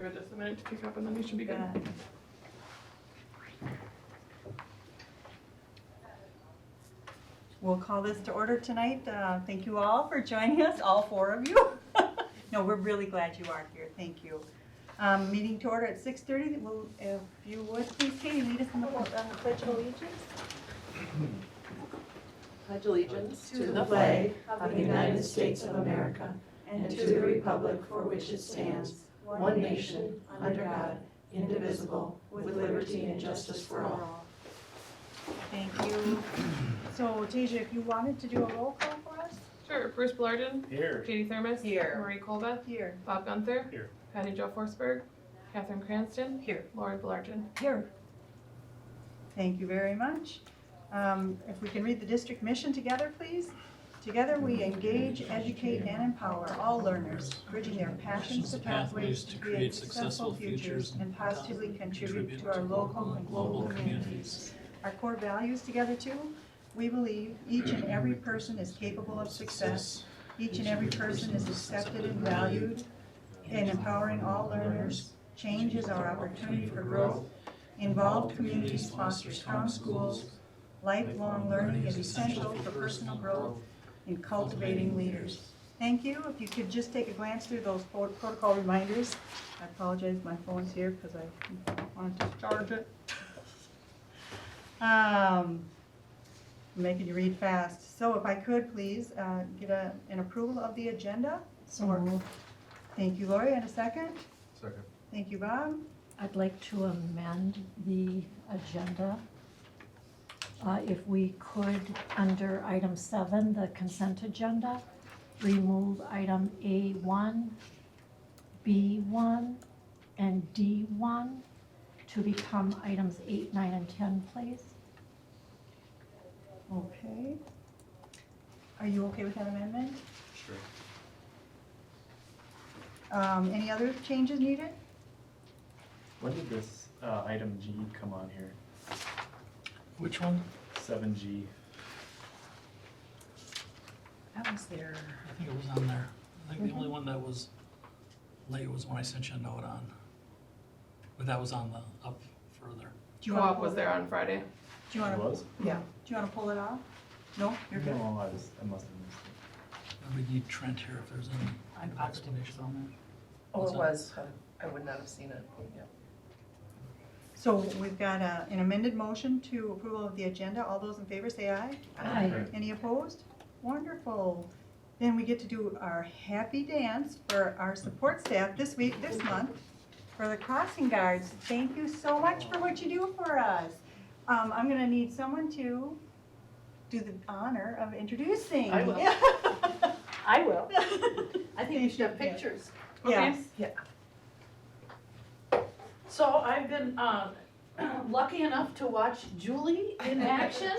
Just a minute to pick up and then we should be good. We'll call this to order tonight. Thank you all for joining us, all four of you. No, we're really glad you are here. Thank you. Meeting to order at 6:30. If you would, please, Katie, lead us in the Pledge of Allegiance. Pledge allegiance to the flag of the United States of America and to the republic for which it stands, one nation, under God, indivisible, with liberty and justice for all. Thank you. So, Tasia, if you wanted to do a roll call for us? Sure. Bruce Blarden. Here. Katie Thermos. Here. Marie Colbeth. Here. Bob Gunther. Here. Patty Jo Forsberg. Catherine Cranston. Here. Lori Blarden. Here. Thank you very much. If we can read the district mission together, please. Together we engage, educate, and empower all learners, bridging their passions to pathways to create successful futures and positively contribute to our local and global communities. Our core values together too, we believe each and every person is capable of success. Each and every person is accepted and valued. In empowering all learners, change is our opportunity for growth. Involved communities foster strong schools. Lifelong learning is essential for personal growth in cultivating leaders. Thank you. If you could just take a glance through those protocol reminders. I apologize, my phone's here because I wanted to charge it. I'm making you read fast. So if I could please get an approval of the agenda. So Thank you, Lori. And a second? Second. Thank you, Bob. I'd like to amend the agenda. If we could, under item 7, the consent agenda, remove item A1, B1, and D1 to become items 8, 9, and 10, please. Okay. Are you okay with that amendment? Sure. Any other changes needed? When did this item G come on here? Which one? 7G. That was there. I think it was on there. I think the only one that was late was when I sent you a note on. But that was on the, up further. Do you want Co-op to was there on Friday. Do you want It to? was? Yeah. Do you want to pull it off? No, you're good. No, I must have missed it. And we need Trent here if there's any I popped it explanation on Oh, What's it that? was. I would not have seen it. Yeah. So we've got an amended motion to approval of the agenda. All those in favor say aye. Aye. Any opposed? Wonderful. Then we get to do our happy dance for our support staff this month, for the crossing guards. Thank you so much for what you do for us. I'm gonna need someone to do the honor of introducing. I will. Yeah. I will. I think you should have pictures. Yes. Yeah. So I've been lucky enough to watch Julie in action.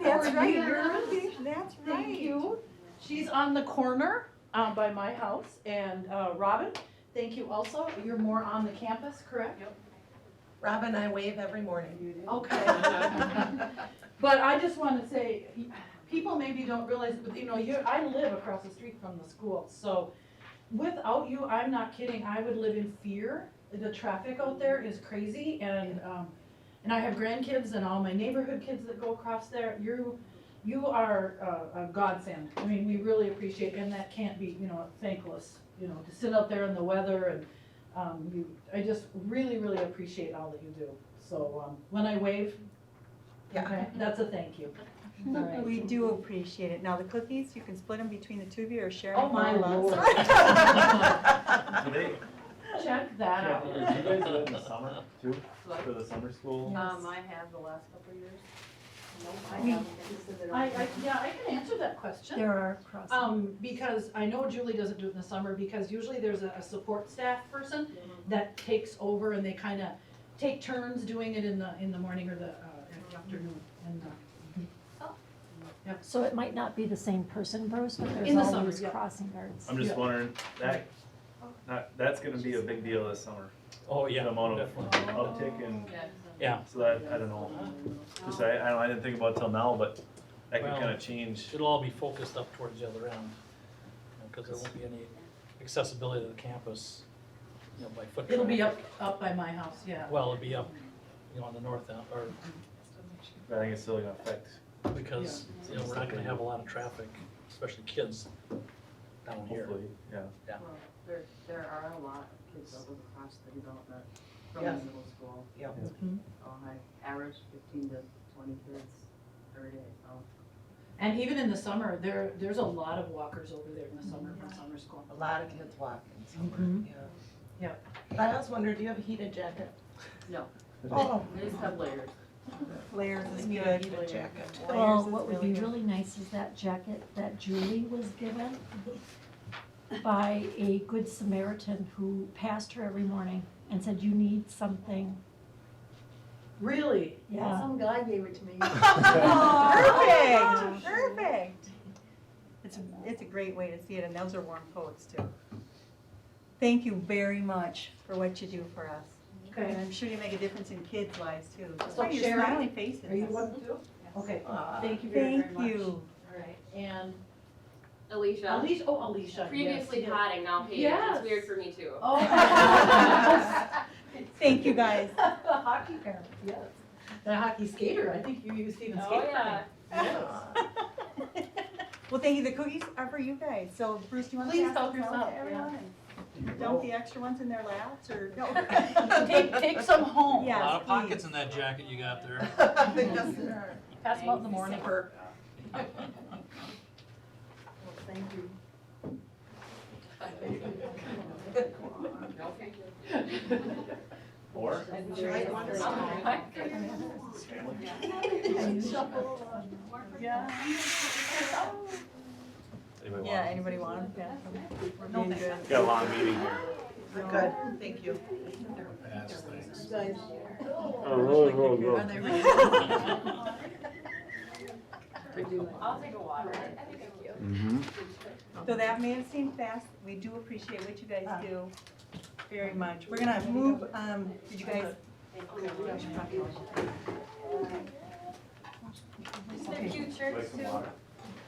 That's for right. years. That's right. Thank you. She's on the corner by my house. And Robin, thank you also. You're more on the campus, correct? Yep. Rob and I wave every morning. Okay. But I just want to say, people maybe don't realize, but I live across the street from the school. So without you, I'm not kidding, I would live in fear. The traffic out there is crazy, and I have grandkids and all my neighborhood kids that go across there. You are a godsend. I mean, we really appreciate, and that can't be, thankless, to sit out there in the weather, and I just really, really appreciate all that you do. So when I wave, okay, that's a thank you. All right. We do appreciate it. Now the cookies, you can split them between the two of you or share Oh them. my all Lord. Do they, Check that out. do you guys do it in the summer too? For the summer school? Yes. I have the last couple of years. Yeah, I can answer that question. There are crossing. Because I know Julie doesn't do it in the summer, because usually there's a support staff person that takes over, and they kind of take turns doing it in the morning or the afternoon. And So it might not be the same person, Bruce, but In the there's summer, always yeah. crossing guards. I'm just Yeah. wondering, that's gonna be a big deal this summer. Oh, The yeah, amount of definitely. uptick and, Yeah, so that, I don't know. Just, I didn't think about it till now, but that could Well, kinda change. it'll all be focused up towards the other end, because there won't be any accessibility to the campus you know, by foot It'll be traffic. up by my house, yeah. Well, it'd be up, you know, on the north end, or, But I think it's still gonna affect, because, you know, we're not gonna have a lot of traffic, especially kids down here. hopefully, yeah. Well, there are a lot of kids that live across the development from Yes. the middle school. Yep. I average 15 to 20 kids every day, so. And even in the summer, there's a lot of walkers over there in the summer from summer school. A lot of kids walking somewhere, Mhm. yeah. Yep. But I was wondering, do you have a heated jacket? No, Oh. they just have layers. Layers is We need a good. heated jacket. Well, Layers is what would really be good. really nice is that jacket that Julie was given by a good Samaritan who passed her every morning and said, you need something. Really? Yeah. Some guy gave it to me. Perfect, perfect. It's a great way to see it, and those are warm coats too. Thank you very much for what you do for us. And Okay. I'm sure you make a difference in kids' lives too. Just So by your Sharon, smiling faces. Are you one too? Okay, Aw. thank you very, very Thank much. you. All right, and Alicia. Alicia, oh, Alicia, Previously yes. Patting, now Paige. Yes. It's weird for me too. Oh. Thank you, guys. The hockey parent, yes. The hockey skater, I think you used Steven Oh, skate yeah. Yes. Well, thank you. The cookies are for you guys. So Bruce, do you want to Please pass help those out yourself, to yeah. everyone? And dump the extra ones in their laps or no? Take some home. A Yes, lot of pockets please. in that jacket you got there. Yes, there are. Pass them out in the morning. Super. Thank you. Or? Right, one is fine. Yeah. Anybody Yeah, want? anybody want them? We're doing good. Got a long meeting here. We're good, thank you. Pass, thanks. Are they ready? I'll take a water. Thank you. Mm-hmm. So that may have seemed fast. We do appreciate what you guys do very much. We're gonna move, did you guys? They're cute shirts too.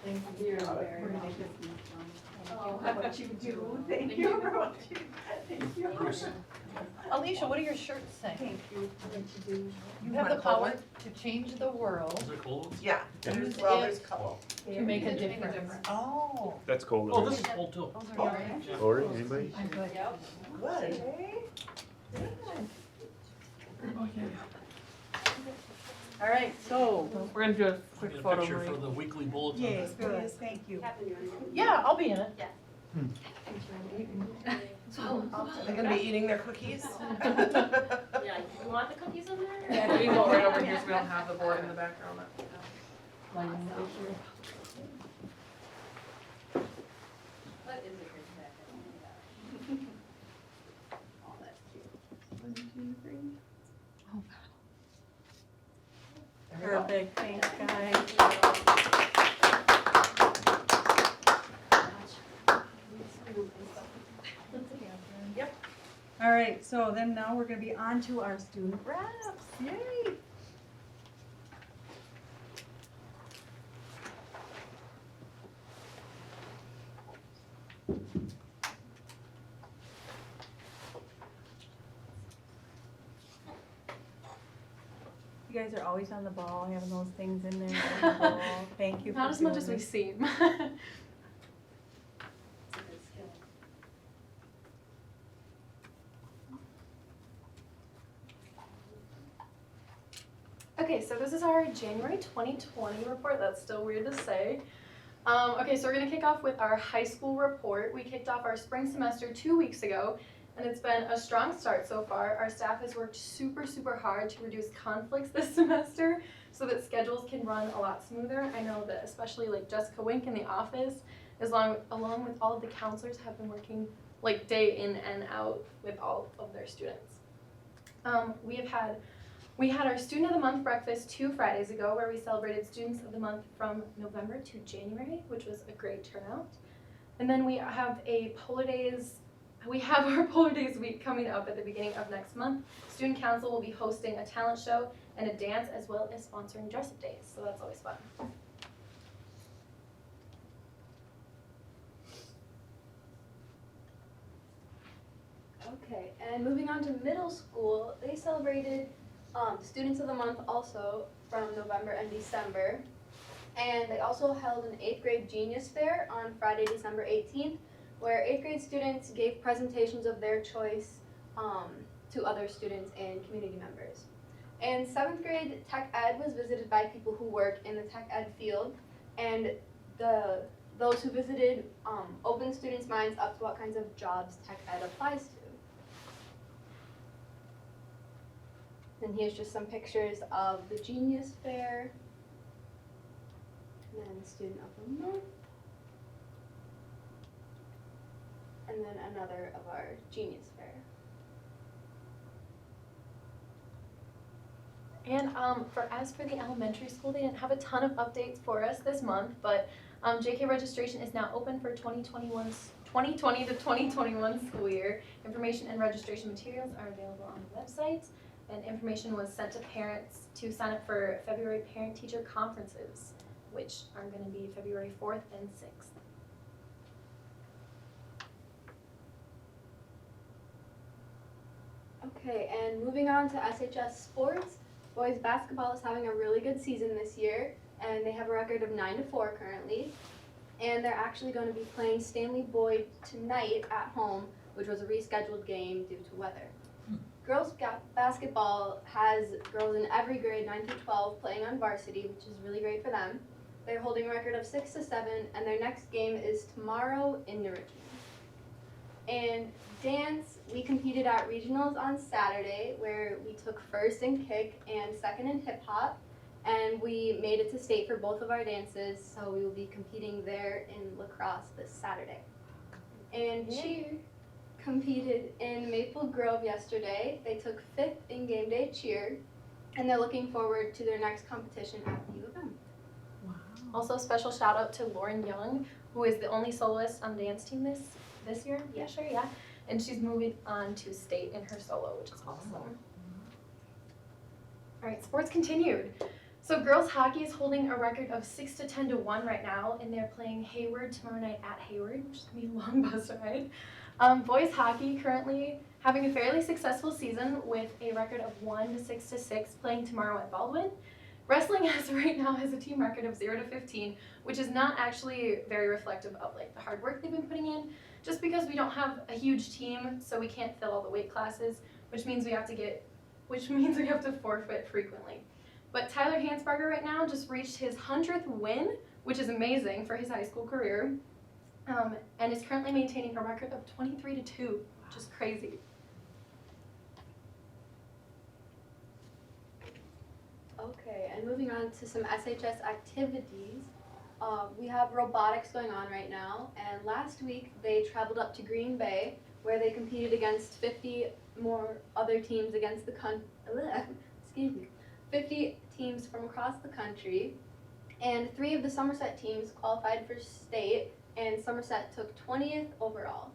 Thank you very much. Oh, What you do. Thank you for what you, thank you. Bruce. Alicia, what do your shirts say? Thank you for what you do. You have the power to change the world, Those are cold ones? Yeah, there's, well, there's a couple. to make a difference. Oh, That's cold. Oh, this is cold too. those are great. Lori, anybody? I'm good. Good. All right, so, We're gonna do a quick Get a photo, picture for Marie. the weekly bulletin. yes, good, thank you. Yeah, I'll be in it. They're gonna be eating their cookies? Yeah, you want the cookies in there? Yeah, we can go right over here so we don't have the board in the background. What is it? Oh, that's cute. Perfect, thanks, guys. All right, so then now we're gonna be on to our student reps, yay. You guys are always on the ball, having those things in there. On the ball. Thank you for Not as much doing as we this. seem. Okay, so this is our January 2020 report. That's still weird to say. Okay, so we're gonna kick off with our high school report. We kicked off our spring semester 2 weeks ago, and it's been a strong start so far. Our staff has worked super hard to reduce conflicts this semester so that schedules can run a lot smoother. I know that especially like Jessica Wink in the office, along with all of the counselors, have been working like day in and out with all of their students. We had our Student of the Month breakfast 2 Fridays ago where we celebrated Students of the Month from November to January, which was a great turnout. And then we have our Polar Days week coming up at the beginning of next month. Student Council will be hosting a talent show and a dance as well as sponsoring dress-up days, so that's always fun. Okay, And moving on to middle school, they celebrated Students of the Month also from November and December. And they also held an 8th grade Genius Fair on Friday, December 18th, where 8th grade students gave presentations of their choice to other students and community members. And 7th grade Tech Ed was visited by people who work in the Tech Ed field, and those who visited opened students' minds up to what kinds of jobs Tech Ed applies to. And here's just some pictures of the Genius Fair, and then Student of the Month, and then another of our Genius Fair. And as for the elementary school, they didn't have a ton of updates for us this month, but JK registration is now open for 2020 to 2021 school year. Information and registration materials are available on the website, and information was sent to parents to sign up for February parent-teacher conferences, which are going to be February 4th and 6th. Okay, and moving on to SHS sports, boys basketball is having a really good season this year, and they have a record of 9-4 currently. And they're actually going to be playing Stanley Boyd tonight at home, which was a rescheduled game due to weather. Girls basketball has girls in every grade 9 through 12 playing on varsity, which is really great for them. They're holding a record of 6-7, and their next game is tomorrow in New Richmond. And dance, we competed at regionals on Saturday, where we took first in kick and second in hip hop, and we made it to state for both of our dances, so we will be competing there in lacrosse this Saturday. And cheer competed in Maple Grove yesterday. They took 5th in game day cheer, and they're looking forward to their next competition at the U of M. Also, special shout out to Lauren Young, who is the only soloist on the dance team this year. Yeah, sure, yeah. And she's moving on to state in her solo, which is awesome. All right, sports continued. So girls hockey is holding a record of 6-10-1 right now, and they're playing Hayward tomorrow night at Hayward, which is gonna be a long bus ride. Boys hockey currently having a fairly successful season with a record of 1-6-6 playing tomorrow at Baldwin. Wrestling as right now has a team record of 0-15, which is not actually very reflective of like the hard work they've been putting in, just because we don't have a huge team, so we can't fill all the weight classes, which means we have to forfeit frequently. But Tyler Hansberger right now just reached his 100th win, which is amazing for his high school career, and is currently maintaining a record of 23-2, which is crazy. Okay, and moving on to some SHS activities. We have robotics going on right now, and last week they traveled up to Green Bay, where they competed against 50 more other teams against the 50 teams from across the country, and 3 of the Somerset teams qualified for state, and Somerset took 20th overall.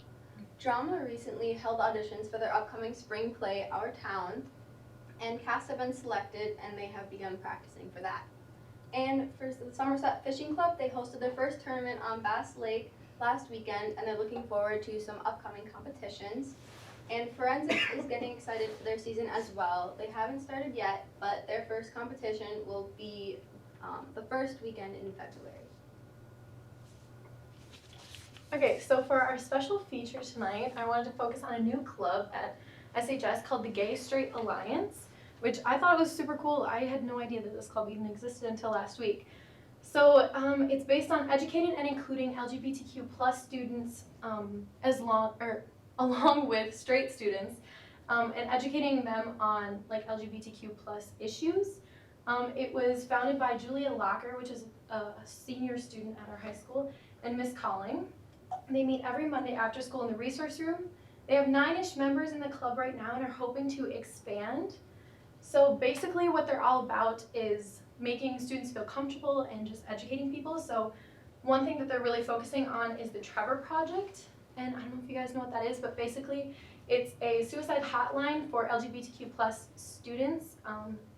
Drama recently held auditions for their upcoming spring play, Our Town, and casts have been selected, and they have begun practicing for that. And for the Somerset Fishing Club, they hosted their first tournament on Bass Lake last weekend, and they're looking forward to some upcoming competitions. And Forensics is getting excited for their season as well. They haven't started yet, but their first competition will be the first weekend in February. Okay, so for our special feature tonight, I wanted to focus on a new club at SHS called the Gay Straight Alliance, which I thought was super cool. I had no idea that this club even existed until last week. So it's based on educating and including LGBTQ plus students along with straight students, and educating them on like LGBTQ plus issues. It was founded by Julia Locker, which is a senior student at our high school, and Miss Calling. They meet every Monday after school in the resource room. They have 9-ish members in the club right now and are hoping to expand. So basically what they're all about is making students feel comfortable and just educating people. So one thing that they're really focusing on is the Trevor Project. And I don't know if you guys know what that is, but basically it's a suicide hotline for LGBTQ plus students.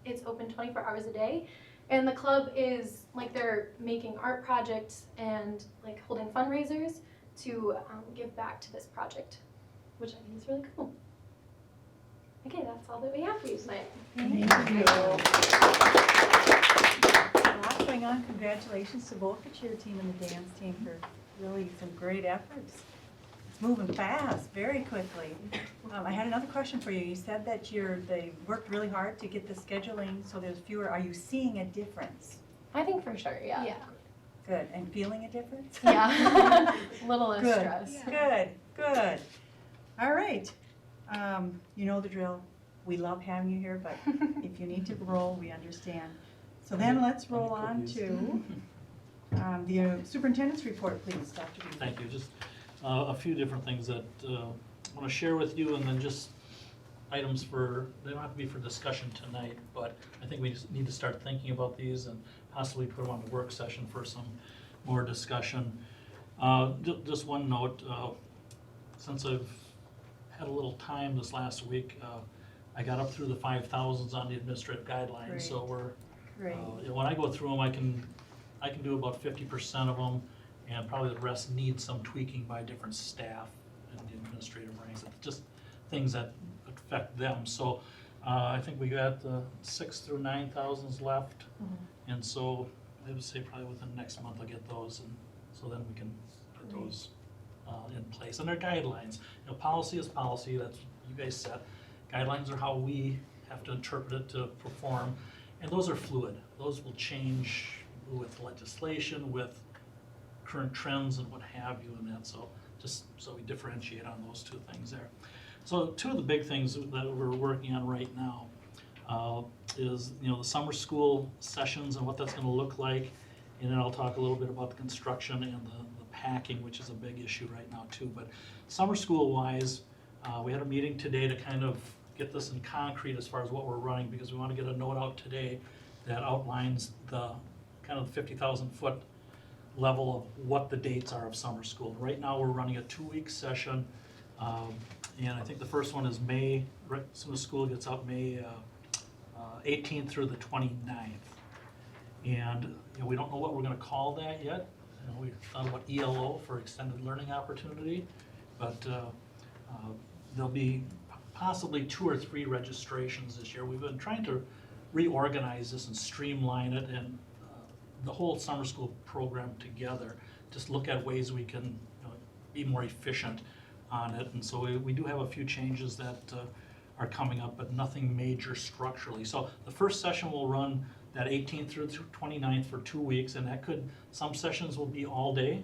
It's open 24 hours a day. And the club is like they're making art projects and like holding fundraisers to give back to this project, which I think is really cool. Okay, that's all that we have for you tonight. Thank you. A lot going on. Congratulations to both the cheer team and the dance team for really some great efforts. It's moving fast, very quickly. I had another question for you. You said that they worked really hard to get the scheduling so there's fewer. Are you seeing a difference? I think for sure, yeah. Yeah. Good. And feeling a difference? Yeah. Little less Good. stress. Good, good. All right. You know the drill. We love having you here, but if you need to roll, we understand. So then let's roll on to the superintendent's report, please, Dr. Beasley. Thank you. Just a few different things that I want to share with you, and then just items they don't have to be for discussion tonight, but I think we just need to start thinking about these and possibly put them on the work session for some more discussion. Just one note, since I've had a little time this last week, I got up through the 5,000s on the administrative guidelines, Great. so we're, Great. when I go through them, I can do about 50% of them, and probably the rest need some tweaking by different staff and the administrative ranks, just things that affect them. So I think we got the 6,000 through 9,000s left, and so I would say probably within the next month I'll get those, and so then we can put those in place. And they're guidelines. You know, policy is policy. That's what you guys said. Guidelines are how we have to interpret it to perform, and those are fluid. Those will change with legislation, with current trends and what have you, and that. So just so we differentiate on those two things there. So two of the big things that we're working on right now is the summer school sessions and what that's going to look like, and then I'll talk a little bit about the construction and the packing, which is a big issue right now too. But summer school wise, we had a meeting today to kind of get this in concrete as far as what we're running, because we want to get a note out today that outlines the kind of the 50,000 foot level of what the dates are of summer school. Right now we're running a 2-week session, and I think the first one is May, right as soon as school gets out, May 18th through the 29th. And we don't know what we're going to call that yet. We thought about ELO for extended learning opportunity, but there'll be possibly 2 or 3 registrations this year. We've been trying to reorganize this and streamline it, and the whole summer school program together, just look at ways we can be more efficient on it. And so we do have a few changes that are coming up, but nothing major structurally. So the first session will run that 18th through 29th for 2 weeks, and some sessions will be all day,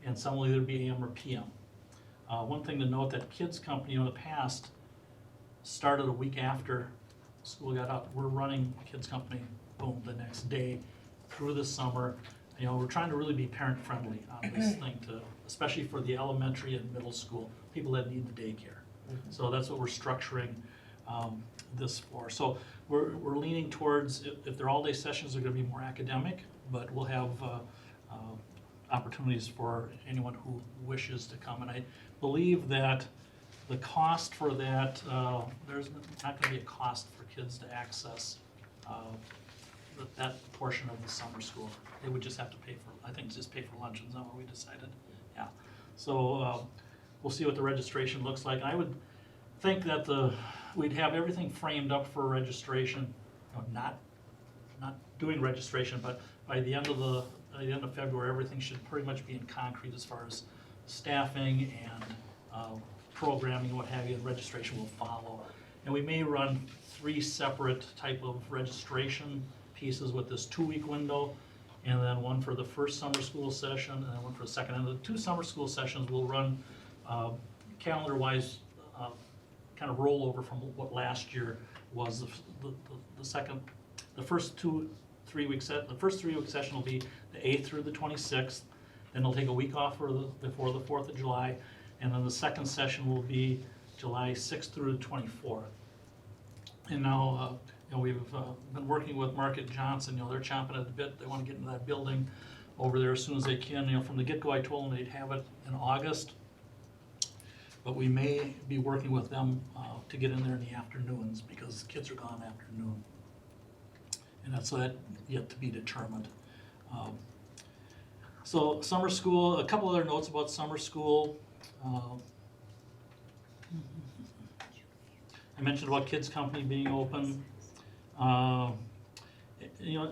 and some will either be AM or PM. One thing to note, that Kids Company in the past started a week after school got out. We're running Kids Company, boom, the next day through the summer. We're trying to really be parent friendly on this thing, especially for the elementary and middle school, people that need the daycare. So that's what we're structuring this for. So we're leaning towards, if they're all day sessions, they're going to be more academic, but we'll have opportunities for anyone who wishes to come. And I believe that the cost for that, there's not going to be a cost for kids to access that portion of the summer school. They would just have to pay for lunch. Is that what we decided? Yeah. So we'll see what the registration looks like. I would think that we'd have everything framed up for registration, not doing registration, but by the end of February, everything should pretty much be in concrete as far as staffing and programming, what have you, and registration will follow. And we may run 3 separate type of registration pieces with this 2-week window, and then one for the first summer school session, and then one for the second. And the 2 summer school sessions will run calendar-wise, kind of rollover from what last year was. The first 3-week session will be the 8th through the 26th. Then they'll take a week off before the 4th of July, and then the second session will be July 6th through the 24th. And now we've been working with Market Johnson. They're chomping at the bit. They want to get into that building over there as soon as they can. From the get-go, I told them they'd have it in August, but we may be working with them to get in there in the afternoons, because kids are gone afternoon, and that's yet to be determined. So summer school, a couple other notes about summer school. I mentioned about Kids Company being open.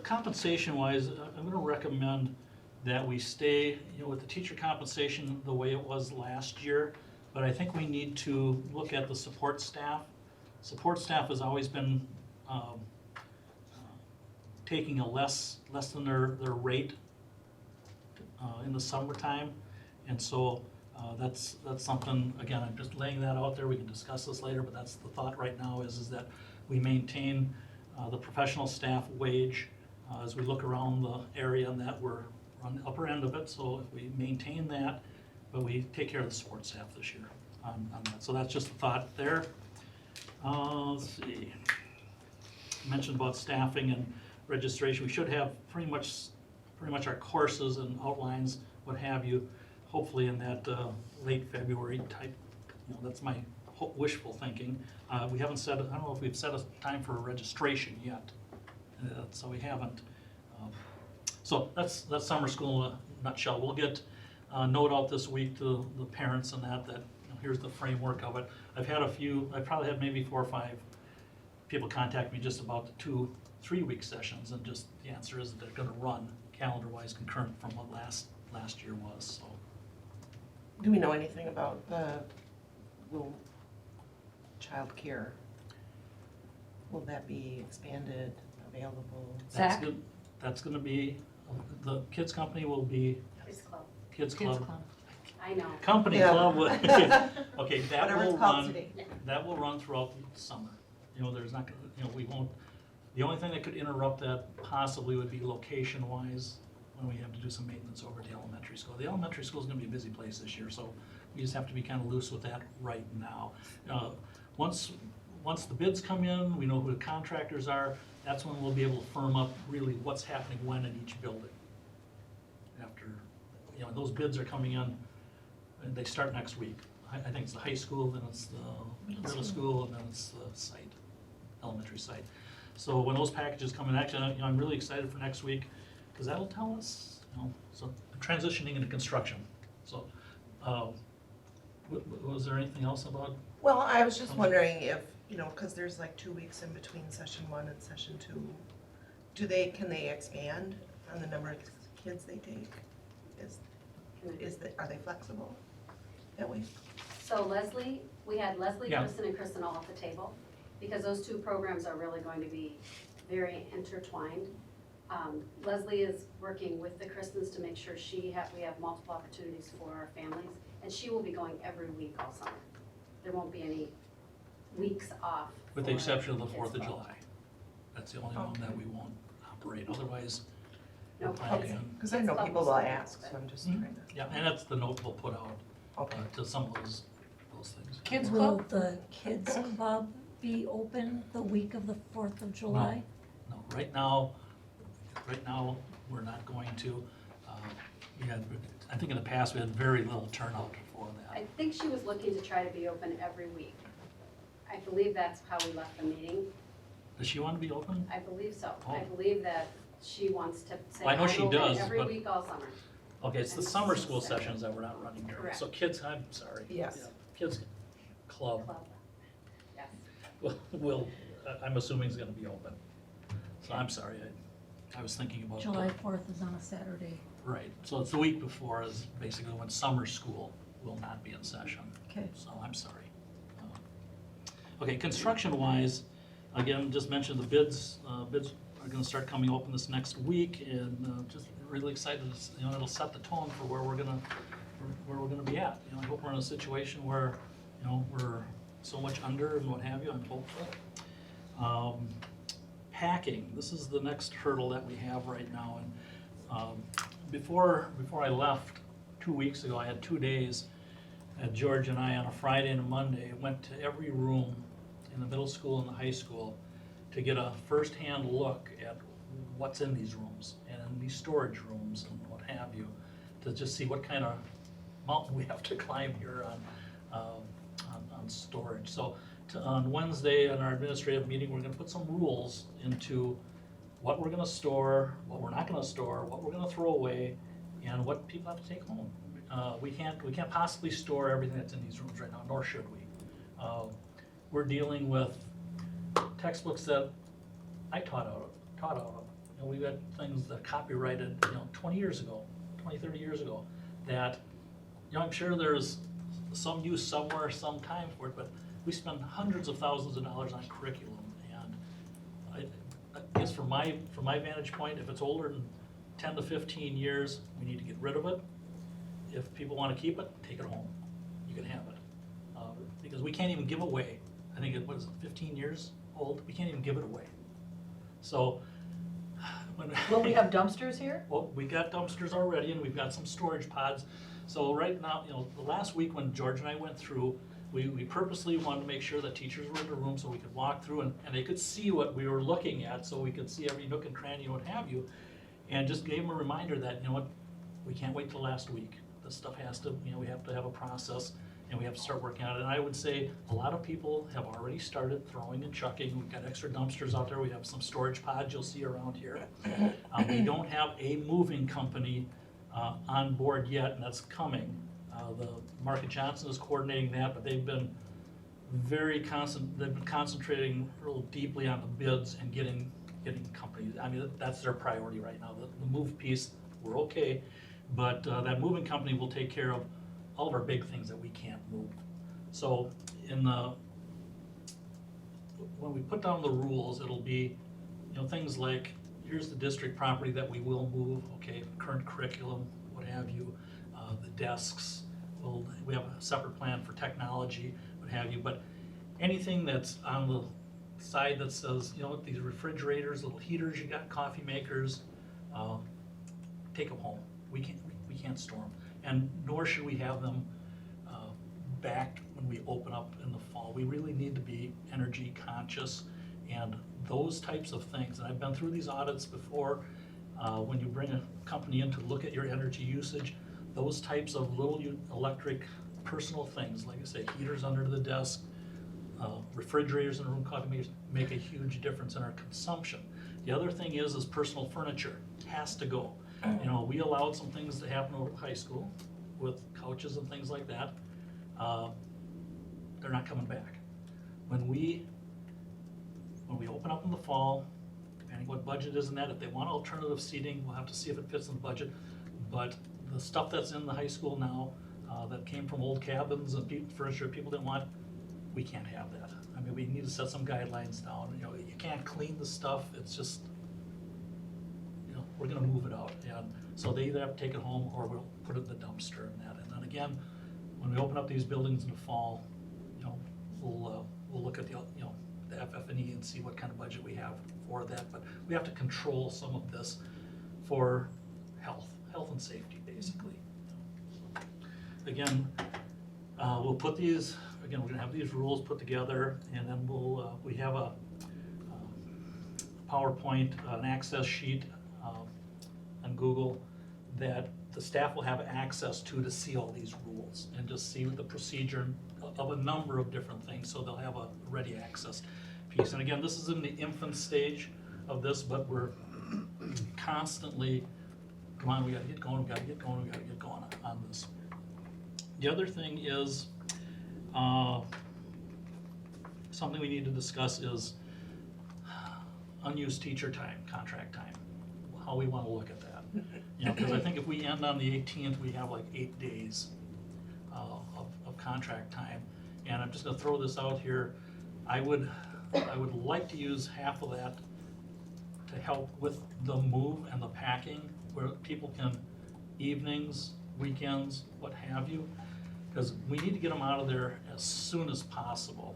Compensation wise, I'm gonna recommend that we stay, with the teacher compensation the way it was last year. But I think we need to look at the support staff. Support staff has always been, taking a less than their rate, in the summertime. And so, that's something, again, I'm just laying that out there, we can discuss this later, but that's the thought right now is that we maintain, the professional staff wage, as we look around the area, and that we're on the upper end of it, so if we maintain that, but we take care of the support staff this year on that. So that's just a thought there. Let's see. I mentioned about staffing and registration. We should have pretty much our courses and outlines, what have you, hopefully in that late February type. That's my wishful thinking. We haven't set, I don't know if we've set a time for registration yet, so we haven't. So that's summer school in a nutshell. We'll get a note out this week to the parents and that here's the framework of it. I've probably had maybe 4 or 5 people contact me just about the 2-3 week sessions, and just the answer is that they're gonna run calendar-wise concurrent from what last year was, so. Do we know anything about the child care? Will that be expanded, available? That's good. That's gonna be, the Kids Company will be, Kids Club. Kids Club. I know. Company Yeah. Club, okay, that Whatever will it's called run, today. that will run throughout the summer. There's not gonna, we won't, the only thing that could interrupt that possibly would be location-wise, when we have to do some maintenance over at the elementary school. The elementary school is gonna be a busy place this year, so we just have to be kind of loose with that right now. Once the bids come in, we know who the contractors are, that's when we'll be able to firm up really what's happening when in each building. After, those bids are coming in, and they start next week. I think it's the high school, then it's the middle school, and then it's the site, elementary site. So when those packages come in, actually, I'm really excited for next week, because that'll tell us, so I'm transitioning into construction. So, was there anything else about? Well, I was just wondering if, because there's like 2 weeks in between session 1 and session 2, can they expand on the number of kids they take? Are they flexible that way? So Leslie, we had Leslie, Yeah. Kristen, and Kristen all at the table, because those 2 programs are really going to be very intertwined. Leslie is working with the Kristens to make sure we have multiple opportunities for our families, and she will be going every week all summer. There won't be any weeks off. With the for exception of the Kids 4th of Club. July. That's the only one that we won't operate, otherwise. No, we're planning Kids- on- Because I Kids know Club people will will still ask, happen. so I'm just Mhm. trying to. Yeah, and that's the note we'll put out Okay. to some of those things. Kids Will Club? the Kids Club be open the week of the 4th of July? No, right now, we're not going to. I think in the past, we had very little turnout for that. I think she was looking to try to be open every week. I believe that's how we left the meeting. Does she want to be open? I believe so. I Oh. believe that she wants to say, Well, I know I'm she open does, every but- week all summer. Okay, it's the And summer it's school separate. sessions that we're not running during. Correct. So kids, I'm sorry. Yes. Yeah, Kids Club, Club. Yes. I'm assuming is gonna be open. So I'm sorry, I was thinking about. July 4th is on a Saturday. Right, so it's the week before is basically when summer school will not be in session. Okay. So I'm sorry. Okay, construction-wise, again, just mentioned the bids are gonna start coming open this next week, and just really excited, it'll set the tone for where we're gonna be at. I hope we're in a situation where, we're so much under and what have you, I'm hopeful. Packing, this is the next hurdle that we have right now, and before I left 2 weeks ago, I had 2 days, George and I on a Friday and a Monday went to every room in the middle school and the high school to get a first-hand look at what's in these rooms and in these storage rooms and what have you, to just see what kind of mountain we have to climb here on storage. So on Wednesday, in our administrative meeting, we're gonna put some rules into what we're gonna store, what we're not gonna store, what we're gonna throw away, and what people have to take home. We can't possibly store everything that's in these rooms right now, nor should we. we're dealing with textbooks that I taught out of. You know, we've got things that copyrighted, 20 years ago, 20, 30 years ago, that, I'm sure there's some use somewhere, some time for it, but we spend hundreds of thousands of dollars on curriculum, and I guess from my vantage point, if it's older than 10 to 15 years, we need to get rid of it. If people want to keep it, take it home. You can have it. Because we can't even give away, I think what is it, 15 years old? We can't even give it away. So, Will we have dumpsters here? well, we got dumpsters already, and we've got some storage pods. So right now, the last week when George and I went through, we purposely wanted to make sure that teachers were in the room so we could walk through and they could see what we were looking at, so we could see every nook and cranny and what have you. And just gave them a reminder that, we can't wait till last week. This stuff has to, we have to have a process, and we have to start working on it. And I would say a lot of people have already started throwing and chucking. We've got extra dumpsters out there. We have some storage pods you'll see around here. We don't have a moving company on board yet, and that's coming. The Market Johnson is coordinating that, but they've been they've been concentrating real deeply on the bids and getting companies. I mean, that's their priority right now. The move piece, we're okay, but that moving company will take care of all of our big things that we can't move. So when we put down the rules, it'll be, things like, here's the district property that we will move, okay, current curriculum, what have you, the desks, we have a separate plan for technology, what have you, but anything that's on the side that says, these refrigerators, little heaters, you got coffee makers, take them home. We can't store them, and nor should we have them back when we open up in the fall. We really need to be energy conscious, and those types of things, and I've been through these audits before, when you bring a company in to look at your energy usage, those types of little electric personal things, like I say, heaters under the desk, refrigerators in the room, coffee makers, make a huge difference in our consumption. The other thing is personal furniture has to go. We allowed some things to happen over at high school with couches and things like that. They're not coming back. When we open up in the fall, depending what budget is in that, if they want alternative seating, we'll have to see if it fits in the budget. But the stuff that's in the high school now, that came from old cabins and furniture people didn't want, we can't have that. I mean, we need to set some guidelines down. You can't clean the stuff. It's just, we're gonna move it out. And so they either have to take it home or we'll put it in the dumpster and that. And then again, when we open up these buildings in the fall, we'll look at the FF&E and see what kind of budget we have for that. But we have to control some of this for health and safety, basically. Again, we'll put these, we're gonna have these rules put together, and then we have a PowerPoint, an access sheet on Google that the staff will have access to see all these rules and just see the procedure of a number of different things, so they'll have a ready access piece. And again, this is in the infant stage of this, but we're constantly, come on, we gotta get going, we gotta get going on this. The other thing is, something we need to discuss is unused teacher time, contract time, how we wanna look at that. Because I think if we end on the 18th, we have like 8 days of contract time. And I'm just gonna throw this out here. I would like to use half of that to help with the move and the packing, where people can, evenings, weekends, what have you, because we need to get them out of there as soon as possible.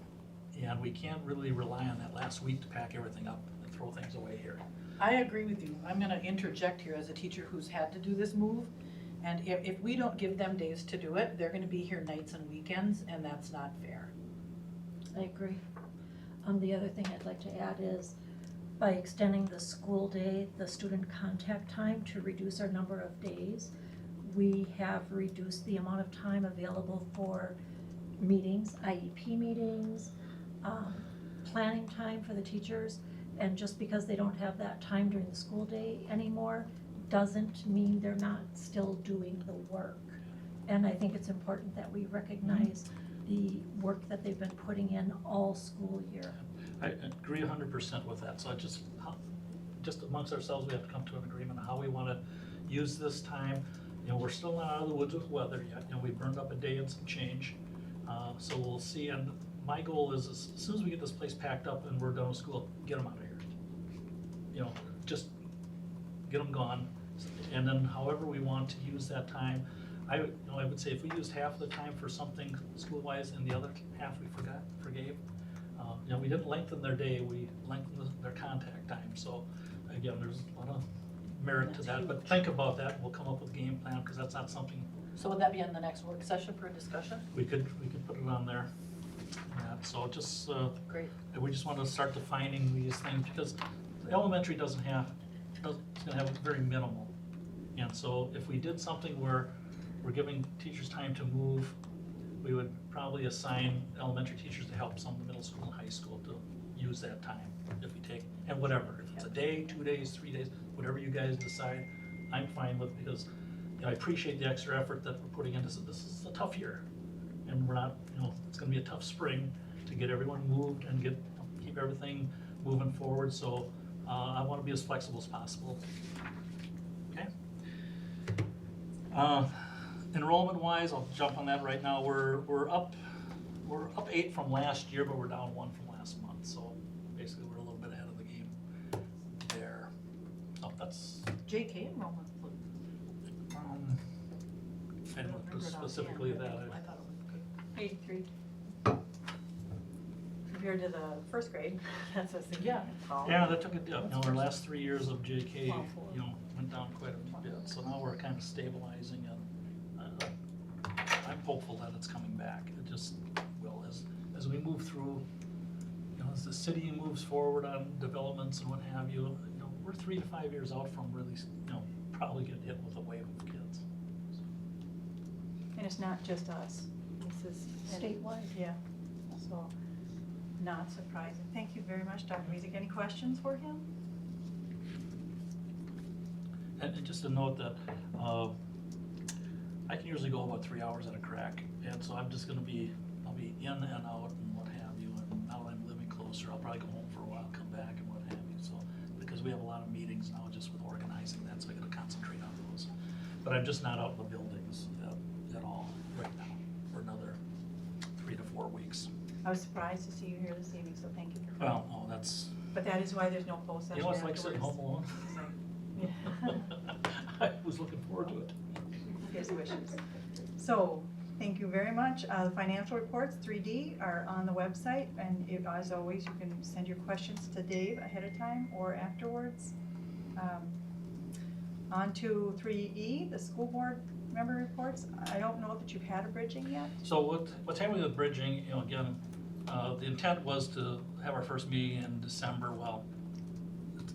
And we can't really rely on that last week to pack everything up and throw things away here. I agree with you. I'm gonna interject here as a teacher who's had to do this move. And if we don't give them days to do it, they're gonna be here nights and weekends, and that's not fair. I agree. The other thing I'd like to add is, by extending the school day, the student contact time, to reduce our number of days, we have reduced the amount of time available for meetings, IEP meetings, planning time for the teachers. And just because they don't have that time during the school day anymore, doesn't mean they're not still doing the work. And I think it's important that we recognize the work that they've been putting in all school year. I agree 100% with that, so I just amongst ourselves, we have to come to an agreement on how we wanna use this time. You know, we're still not out of the woods with weather yet, you know, we burned up a day and some change, so we'll see, and my goal is as soon as we get this place packed up and we're done with school, get them out of here. You know, just get them gone, and then however we want to use that time, I would say if we used half the time for something school-wise and the other half we forgave, you know, we didn't lengthen their day, we lengthened their contact time, so again, there's a lot of merit to that, but think about that, we'll come up with a game plan, because that's not something. So would that be in the next work session for a discussion? We could put it on there, yeah, so just, Great. we just want to start defining these things, because the elementary it's gonna have very minimal. And so if we did something where we're giving teachers time to move, we would probably assign elementary teachers to help some middle school and high school to use that time, if we take, and whatever, if it's a day, 2 days, 3 days, whatever you guys decide, I'm fine with, because, you know, I appreciate the extra effort that we're putting into this. This is a tough year, and we're not, you know, it's gonna be a tough spring to get everyone moved and keep everything moving forward, so I wanna be as flexible as possible. Okay? Enrollment wise, I'll jump on that right now, we're up 8 from last year, but we're down 1 from last month, so basically we're a little bit ahead of the game there. Oh, that's, JK enrollment. I don't know specifically that. I thought it was good. 83. Compared to the first grade, that's a significant fall. Yeah, that took a dip, you know, our last 3 years of JK, you know, went down quite a bit, so now we're kind of stabilizing, and I'm hopeful that it's coming back. It just will, as we move through, you know, as the city moves forward on developments and what have you, you know, we're 3 to 5 years out from really, you know, probably get hit with a wave of kids. And it's not just us, this is. Statewide. Yeah, so, not surprising. Thank you very much, Dr. Wiesek. Any questions for him? And just to note that, I can usually go about 3 hours at a crack, and so I'm just gonna be, I'll be in and out and what have you, and now that I'm living closer, I'll probably go home for a while, come back and what have you, so, because we have a lot of meetings now just with organizing that, so I gotta concentrate on those. But I'm just not out in the buildings at all right now for another 3 to 4 weeks. I was surprised to see you here this evening, so thank you for Well, oh, that's, But that is why there's no closed session you know, it's like sitting home alone. Yeah. I was looking forward to it. His wishes. So, thank you very much. The financial reports, 3D, are on the website, and as always, you can send your questions to Dave ahead of time or afterwards. On to 3E, the school board member reports. I don't know that you've had a bridging yet. So what's happening with bridging, you know, again, the intent was to have our first meeting in December. Well,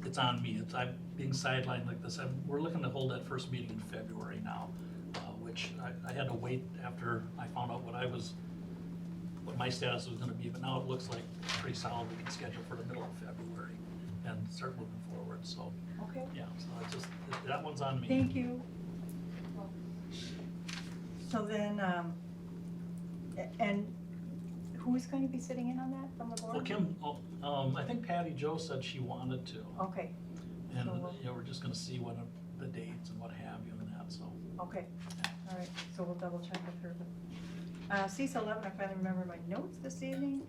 it's on me. I'm being sidelined like this. We're looking to hold that first meeting in February now, which I had to wait after I found out what my status was gonna be, but now it looks like pretty solid. We can schedule for the middle of February and start moving forward, so, Okay. yeah, so it's just, that one's on me. Thank you. So then, and who's going to be sitting in on that from the board? Well, Kim, I think Patty Jo said she wanted to. Okay, And, So we'll- you know, we're just gonna see what the dates and what have you and that, so. okay, all right, so we'll double check with her. CISA 11, I finally remember my notes this evening.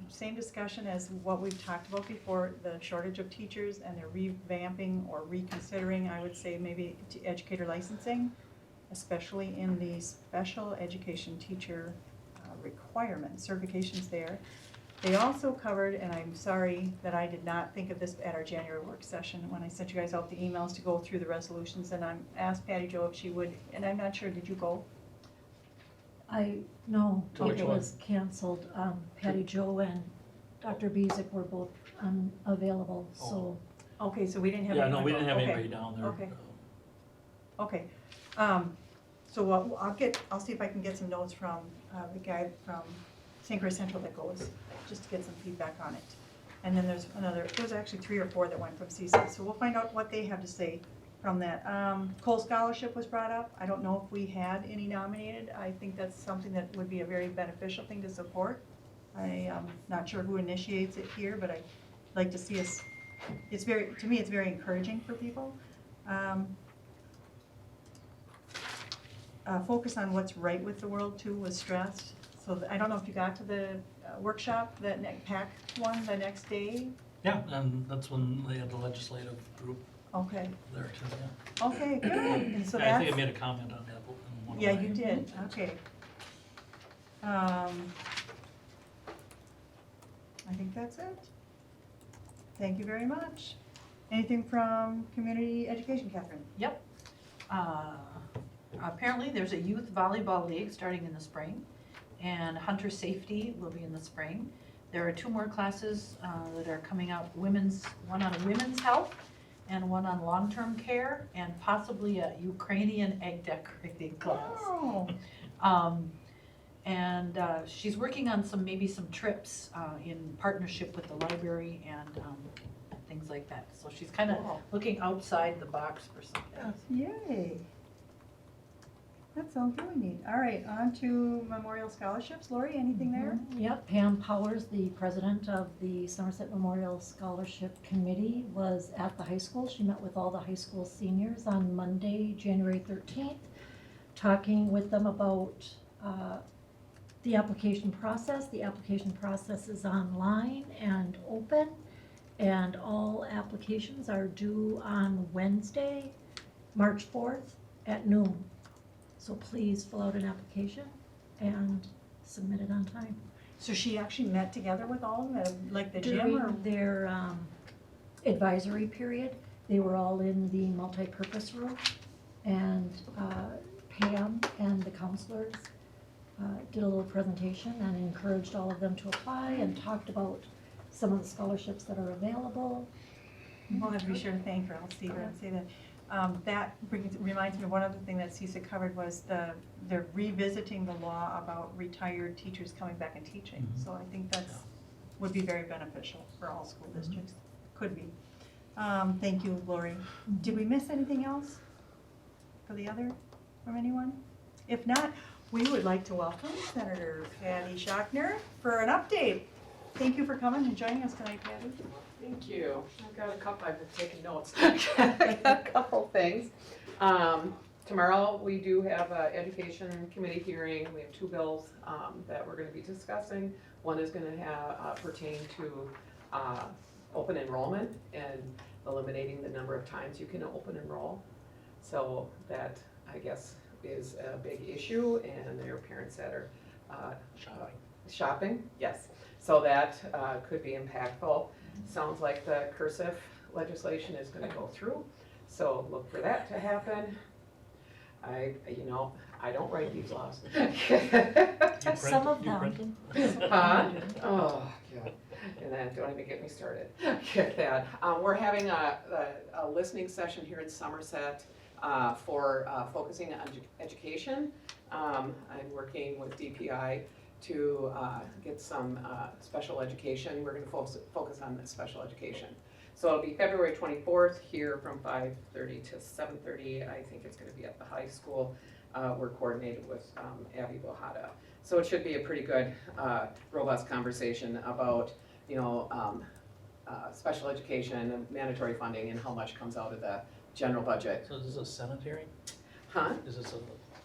Same discussion as what we've talked about before, the shortage of teachers, and they're revamping or reconsidering, I would say, maybe educator licensing, especially in the special education teacher requirement, certifications there. They also covered, and I'm sorry that I did not think of this at our January work session when I sent you guys out the emails to go through the resolutions, and I asked Patty Jo if she would, and I'm not sure, did you go? No, Which it one? was canceled. Patty Jo and Dr. Bezick were both unavailable, so. Okay, so we didn't have. Yeah, no, anyone we go. didn't have Okay. anybody down there. Okay. Okay, so I'll see if I can get some notes from the guy from St. Croix Central that goes, just to get some feedback on it. And then there's actually 3 or 4 that went from CC, so we'll find out what they have to say from that. Cole Scholarship was brought up. I don't know if we had any nominated. I think that's something that would be a very beneficial thing to support. I am not sure who initiates it here, but I'd like to see us, to me, it's very encouraging for people. Focus on what's right with the world too was stressed. So I don't know if you got to the workshop, that PAC one the next day? Yeah, and that's when they had the legislative group Okay, there too, yeah. okay, good. And so I think I that's, made a comment on that in one of yeah, my- you did, okay. I think that's it. Thank you very much. Anything from community education, Catherine? Yep. Apparently, there's a youth volleyball league starting in the spring, and hunter safety will be in the spring. There are 2 more classes that are coming out, one on women's health and one on long-term care, and possibly a Ukrainian egg decorating class. Oh, And she's working on maybe some trips in partnership with the library and things like that. So she's kind of Cool. looking outside the box for some things. yay. That sounds really neat. All right, on to memorial scholarships. Lori, anything there? Yep, Pam Powers, the president of the Somerset Memorial Scholarship Committee, was at the high school. She met with all the high school seniors on Monday, January 13th, talking with them about the application process. The application process is online and open, and all applications are due on Wednesday, March 4th at noon. So please fill out an application and submit it on time. So she actually met together with all of them at like the gym or? During their advisory period, they were all in the multi-purpose room, and Pam and the counselors did a little presentation and encouraged all of them to apply and talked about some of the scholarships that are available. We'll have to be sure to thank her. I'll see her and say that. That reminds me of one other thing that CISA covered was they're revisiting the law about retired teachers coming back and teaching. Mhm. So I think would be very beneficial for all school districts. Could be. Thank you, Lori. Did we miss anything else from anyone? If not, we would like to welcome Senator Patty Schachner for an update. Thank you for coming and joining us tonight, Patty. Thank you. I've got a couple, I've been taking notes. I got a couple things. Tomorrow, we do have an education committee hearing. We have 2 bills that we're gonna be discussing. One is gonna pertain to open enrollment and eliminating the number of times you can open enroll. So that, I guess, is a big issue, and there are parents that are shopping, yes. So that could be impactful. Sounds like the cursive legislation is gonna go through, so look for that to happen. I don't write these laws. Some of them. Huh? Oh, God. And then, don't even get me started. Get that. We're having a listening session here in Somerset for focusing on education. I'm working with DPI to get some special education. We're gonna focus on special education. So it'll be February 24th here from 5:30 to 7:30. I think it's gonna be at the high school. We're coordinated with Abby Bohada. So it should be a pretty good, robust conversation about, special education and mandatory funding and how much comes out of the general budget. So is this a Senate hearing? Huh? Is this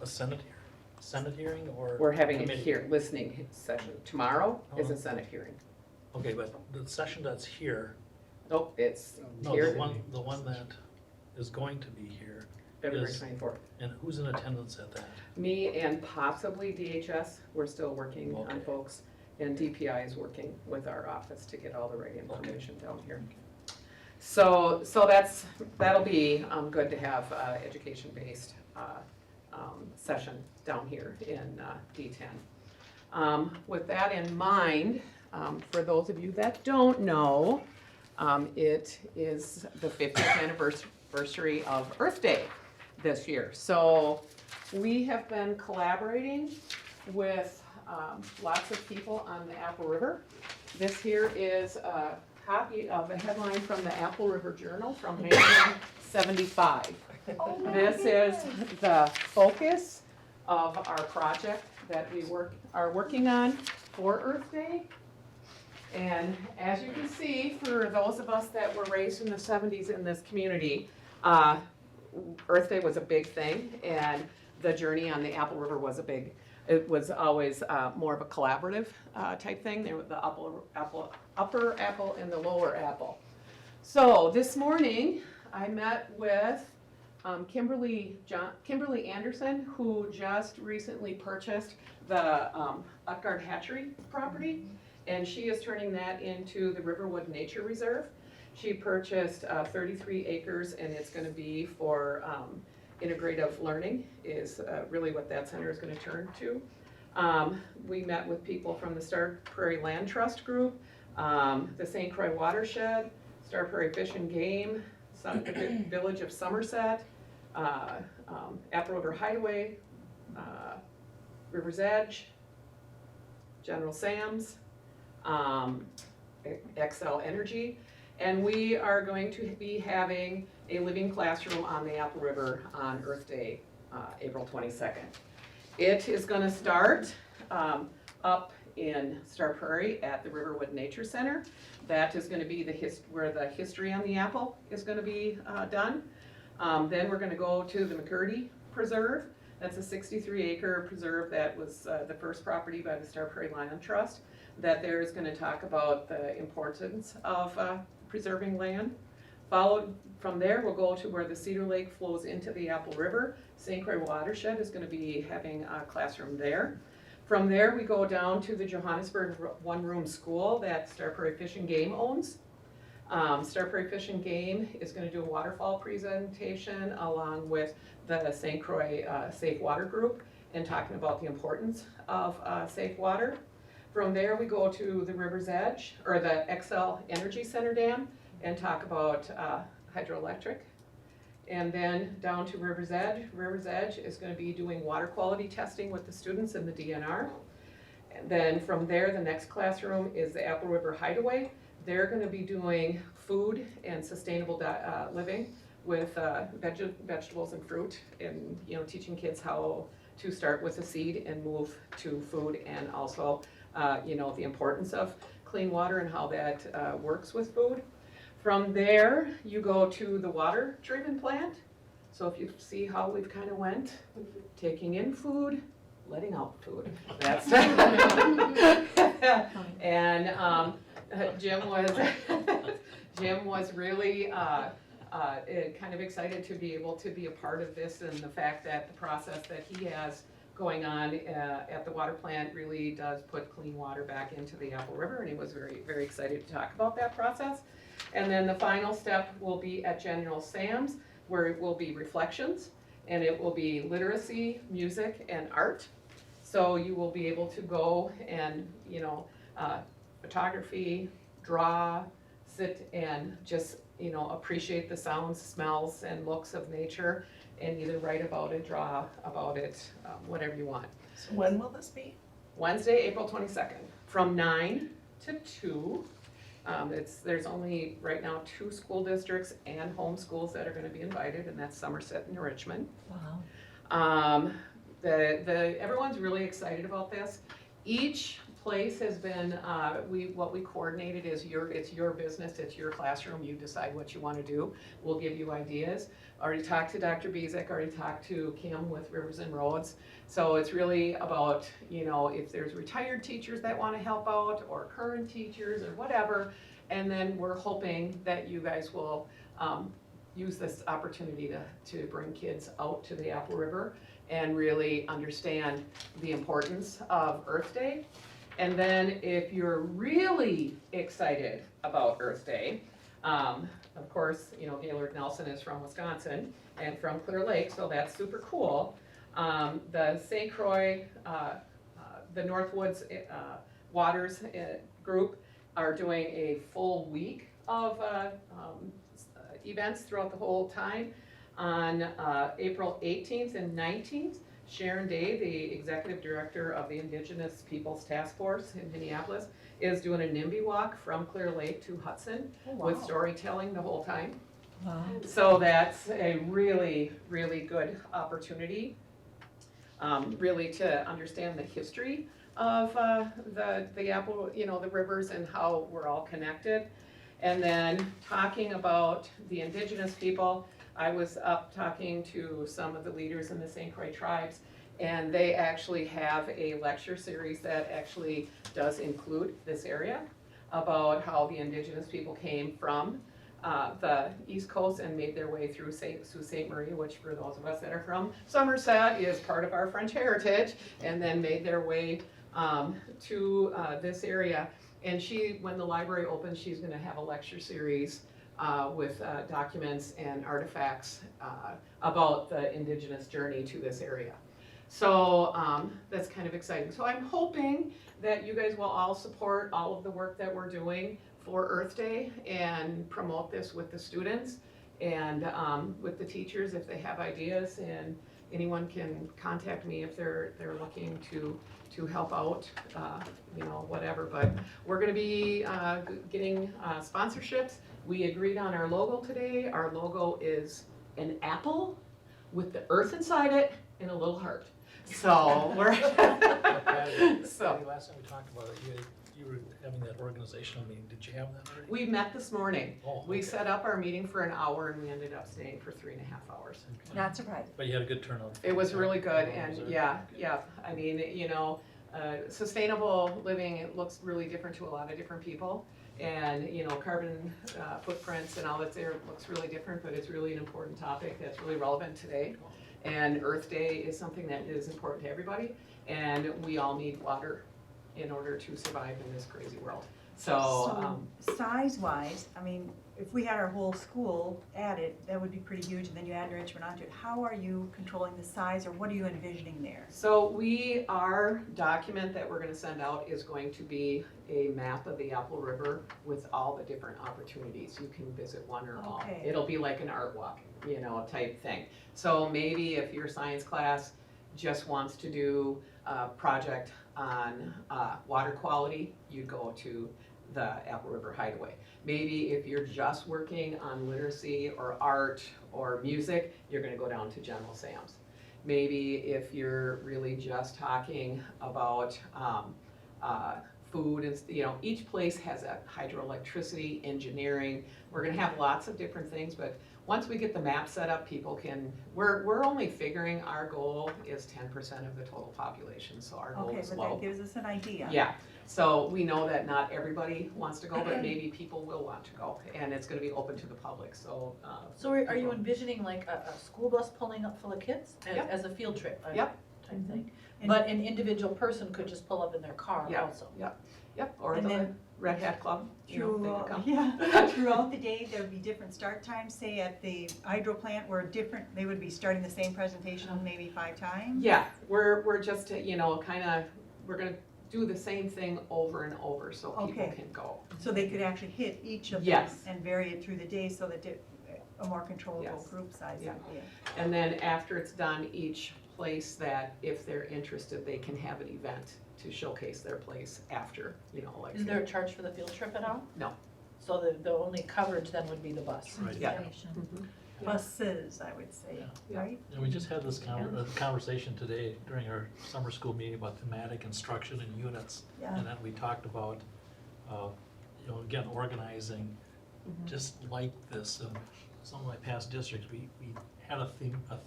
a Senate hearing or? We're having a committee? listening session. Tomorrow is a Uh-huh. Senate hearing. Okay, but the session that's here, Nope, it's no, here, the one that is going to be here, February is- 24th. and who's in attendance at that? Me and possibly DHS, we're still working on Okay. folks, and DPI is working with our office to get all the right information down here. So that'll be good to have education-based session down here in D10. With that in mind, for those of you that don't know, it is the 50th anniversary of Earth Day this year. So we have been collaborating with lots of people on the Apple River. This here is a copy of a headline from the Apple River Journal from 1975. This is the focus of our project that we are working on for Earth Day. And as you can see, for those of us that were raised in the 70s in this community, Earth Day was a big thing, and the journey on the Apple River was it was always more of a collaborative type thing. There was the upper Apple and the lower Apple. So this morning, I met with Kimberly Anderson, who just recently purchased the Utgard Hatchery property, and she is turning that into the Riverwood Nature Reserve. She purchased 33 acres, and it's going to be for integrative learning is really what that center is going to turn to. We met with people from the Star Prairie Land Trust Group, the St. Croix Watershed, Star Prairie Fish and Game, the Village of Somerset, Apple River Hideaway, River's Edge, General Sam's, XL Energy, and we are going to be having a living classroom on the Apple River on Earth Day, April 22nd. It is going to start up in Star Prairie at the Riverwood Nature Center. That is going to be where the history on the apple is going to be done. Then we're going to go to the McCurdy Preserve. That's a 63-acre preserve that was the first property by the Star Prairie Land Trust. That there is going to talk about the importance of preserving land. Followed from there, we'll go to where the Cedar Lake flows into the Apple River. St. Croix Watershed is going to be having a classroom there. From there, we go down to the Johannesburg one-room school that Star Prairie Fish and Game owns. Star Prairie Fish and Game is going to do a waterfall presentation along with the St. Croix Safe Water Group and talking about the importance of safe water. From there, we go to the River's Edge, or the XL Energy Center Dam, and talk about hydroelectric. And then down to River's Edge. River's Edge is going to be doing water quality testing with the students in the DNR. And then from there, the next classroom is the Apple River Hideaway. They're going to be doing food and sustainable living with vegetables and fruit, and teaching kids how to start with a seed and move to food, and also the importance of clean water and how that works with food. From there, you go to the water treatment plant. So if you see how we've kind of went, taking in food, letting out food. That's and Jim was really kind of excited to be able to be a part of this, and the fact that the process that he has going on at the water plant really does put clean water back into the Apple River, and he was very, very excited to talk about that process. And then the final step will be at General Sam's, where it will be reflections, and it will be literacy, music, and art. So you will be able to go and, photography, draw, sit and just, appreciate the sounds, smells, and looks of nature, and either write about it, draw about it, whatever you want. So when will this be? Wednesday, April 22nd, from 9 to 2. There's only right now 2 school districts and homeschools that are going to be invited, and that's Somerset and Richmond. Wow. Everyone's really excited about this. Each place has been, what we coordinated is it's your business, it's your classroom, you decide what you want to do. We'll give you ideas. Already talked to Dr. Bezek, already talked to Kim with Rivers and Roads. So it's really about, if there's retired teachers that want to help out, or current teachers, or whatever. And then we're hoping that you guys will use this opportunity to bring kids out to the Apple River and really understand the importance of Earth Day. And then if you're really excited about Earth Day, of course, Gaylord Nelson is from Wisconsin and from Clear Lake, so that's super cool. The St. Croix, the Northwoods Waters group are doing a full week of events throughout the whole time. On April 18th and 19th, Sharon Day, the Executive Director of the Indigenous Peoples Task Force in Minneapolis, is doing a NIMBY walk from Clear Lake to Hudson with storytelling the whole time. Wow. So that's a really, really good opportunity, really to understand the history of the Apple, the rivers and how we're all connected. And then talking about the indigenous people, I was up talking to some of the leaders in the St. Croix tribes, and they actually have a lecture series that actually does include this area about how the indigenous people came from the East Coast and made their way through Sault Ste. Marie, which for those of us that are from Somerset is part of our French heritage, and then made their way to this area. And when the library opens, she's gonna have a lecture series with documents and artifacts about the indigenous journey to this area. So that's kind of exciting. So I'm hoping that you guys will all support all of the work that we're doing for Earth Day and promote this with the students and with the teachers if they have ideas, and anyone can contact me if they're looking to help out, whatever. But we're gonna be getting sponsorships. We agreed on our logo today. Our logo is an apple with the earth inside it and a little heart. So we're so. Last time we talked about it, you were having that organizational meeting. Did you have that already? We met this morning. Oh, We okay. set up our meeting for an hour and we ended up staying for 3.5 hours. Okay. Not surprised. But you had a good turnout. It was really good, Was and it? yeah, I mean, sustainable living, it looks really different to a lot of different people. And, carbon footprints and all that's there looks really different, but it's really an important topic that's really relevant today. And Earth Day is something that is important to everybody, and we all need water in order to survive in this crazy world. So, size-wise, I mean, if we had our whole school added, that would be pretty huge, and then you add Richmond onto it. How are you controlling the size, or what are you envisioning there? So our document that we're gonna send out is going to be a map of the Apple River with all the different opportunities. You can visit one or all. Okay. It'll be like an art walk, type thing. So maybe if your science class just wants to do a project on water quality, you go to the Apple River Hideaway. Maybe if you're just working on literacy or art or music, you're gonna go down to General Sam's. Maybe if you're really just talking about food and, each place has a hydroelectricity, engineering. We're gonna have lots of different things, but once we get the map set up, people can, we're only figuring our goal is 10% of the total population, so our goal Okay, is but low. that gives us an idea. Yeah, so we know that not everybody wants to go, but maybe people will want to go, and it's gonna be open to the public, so. So are you envisioning like a school bus pulling up full of kids Yep. as a field trip? Yep. Type thing? And- But an individual person could just pull up in their car Yeah. also? Yep, or And the then Red Hat Club, they could come. Throughout the day, there would be different start times, say at the hydro plant, where they would be starting the same presentation maybe 5 times? Yeah, we're just, we're gonna do the same thing over and over so people Okay. can go. So they could actually hit each of them Yes. and vary it through the day so that a more controllable Yes. group size Yeah. would be. And then after it's done, each place that, if they're interested, they can have an event to showcase their place after, like. Is there a charge for the field trip at all? No. So the only coverage then would be the bus? Right. Yeah. Mm-hmm. Buses, I would say, Yeah. right? And we just had this conversation today during our summer school meeting about thematic instruction and units. Yeah. And then we talked about, again, organizing just like this. In some of my past districts, we had a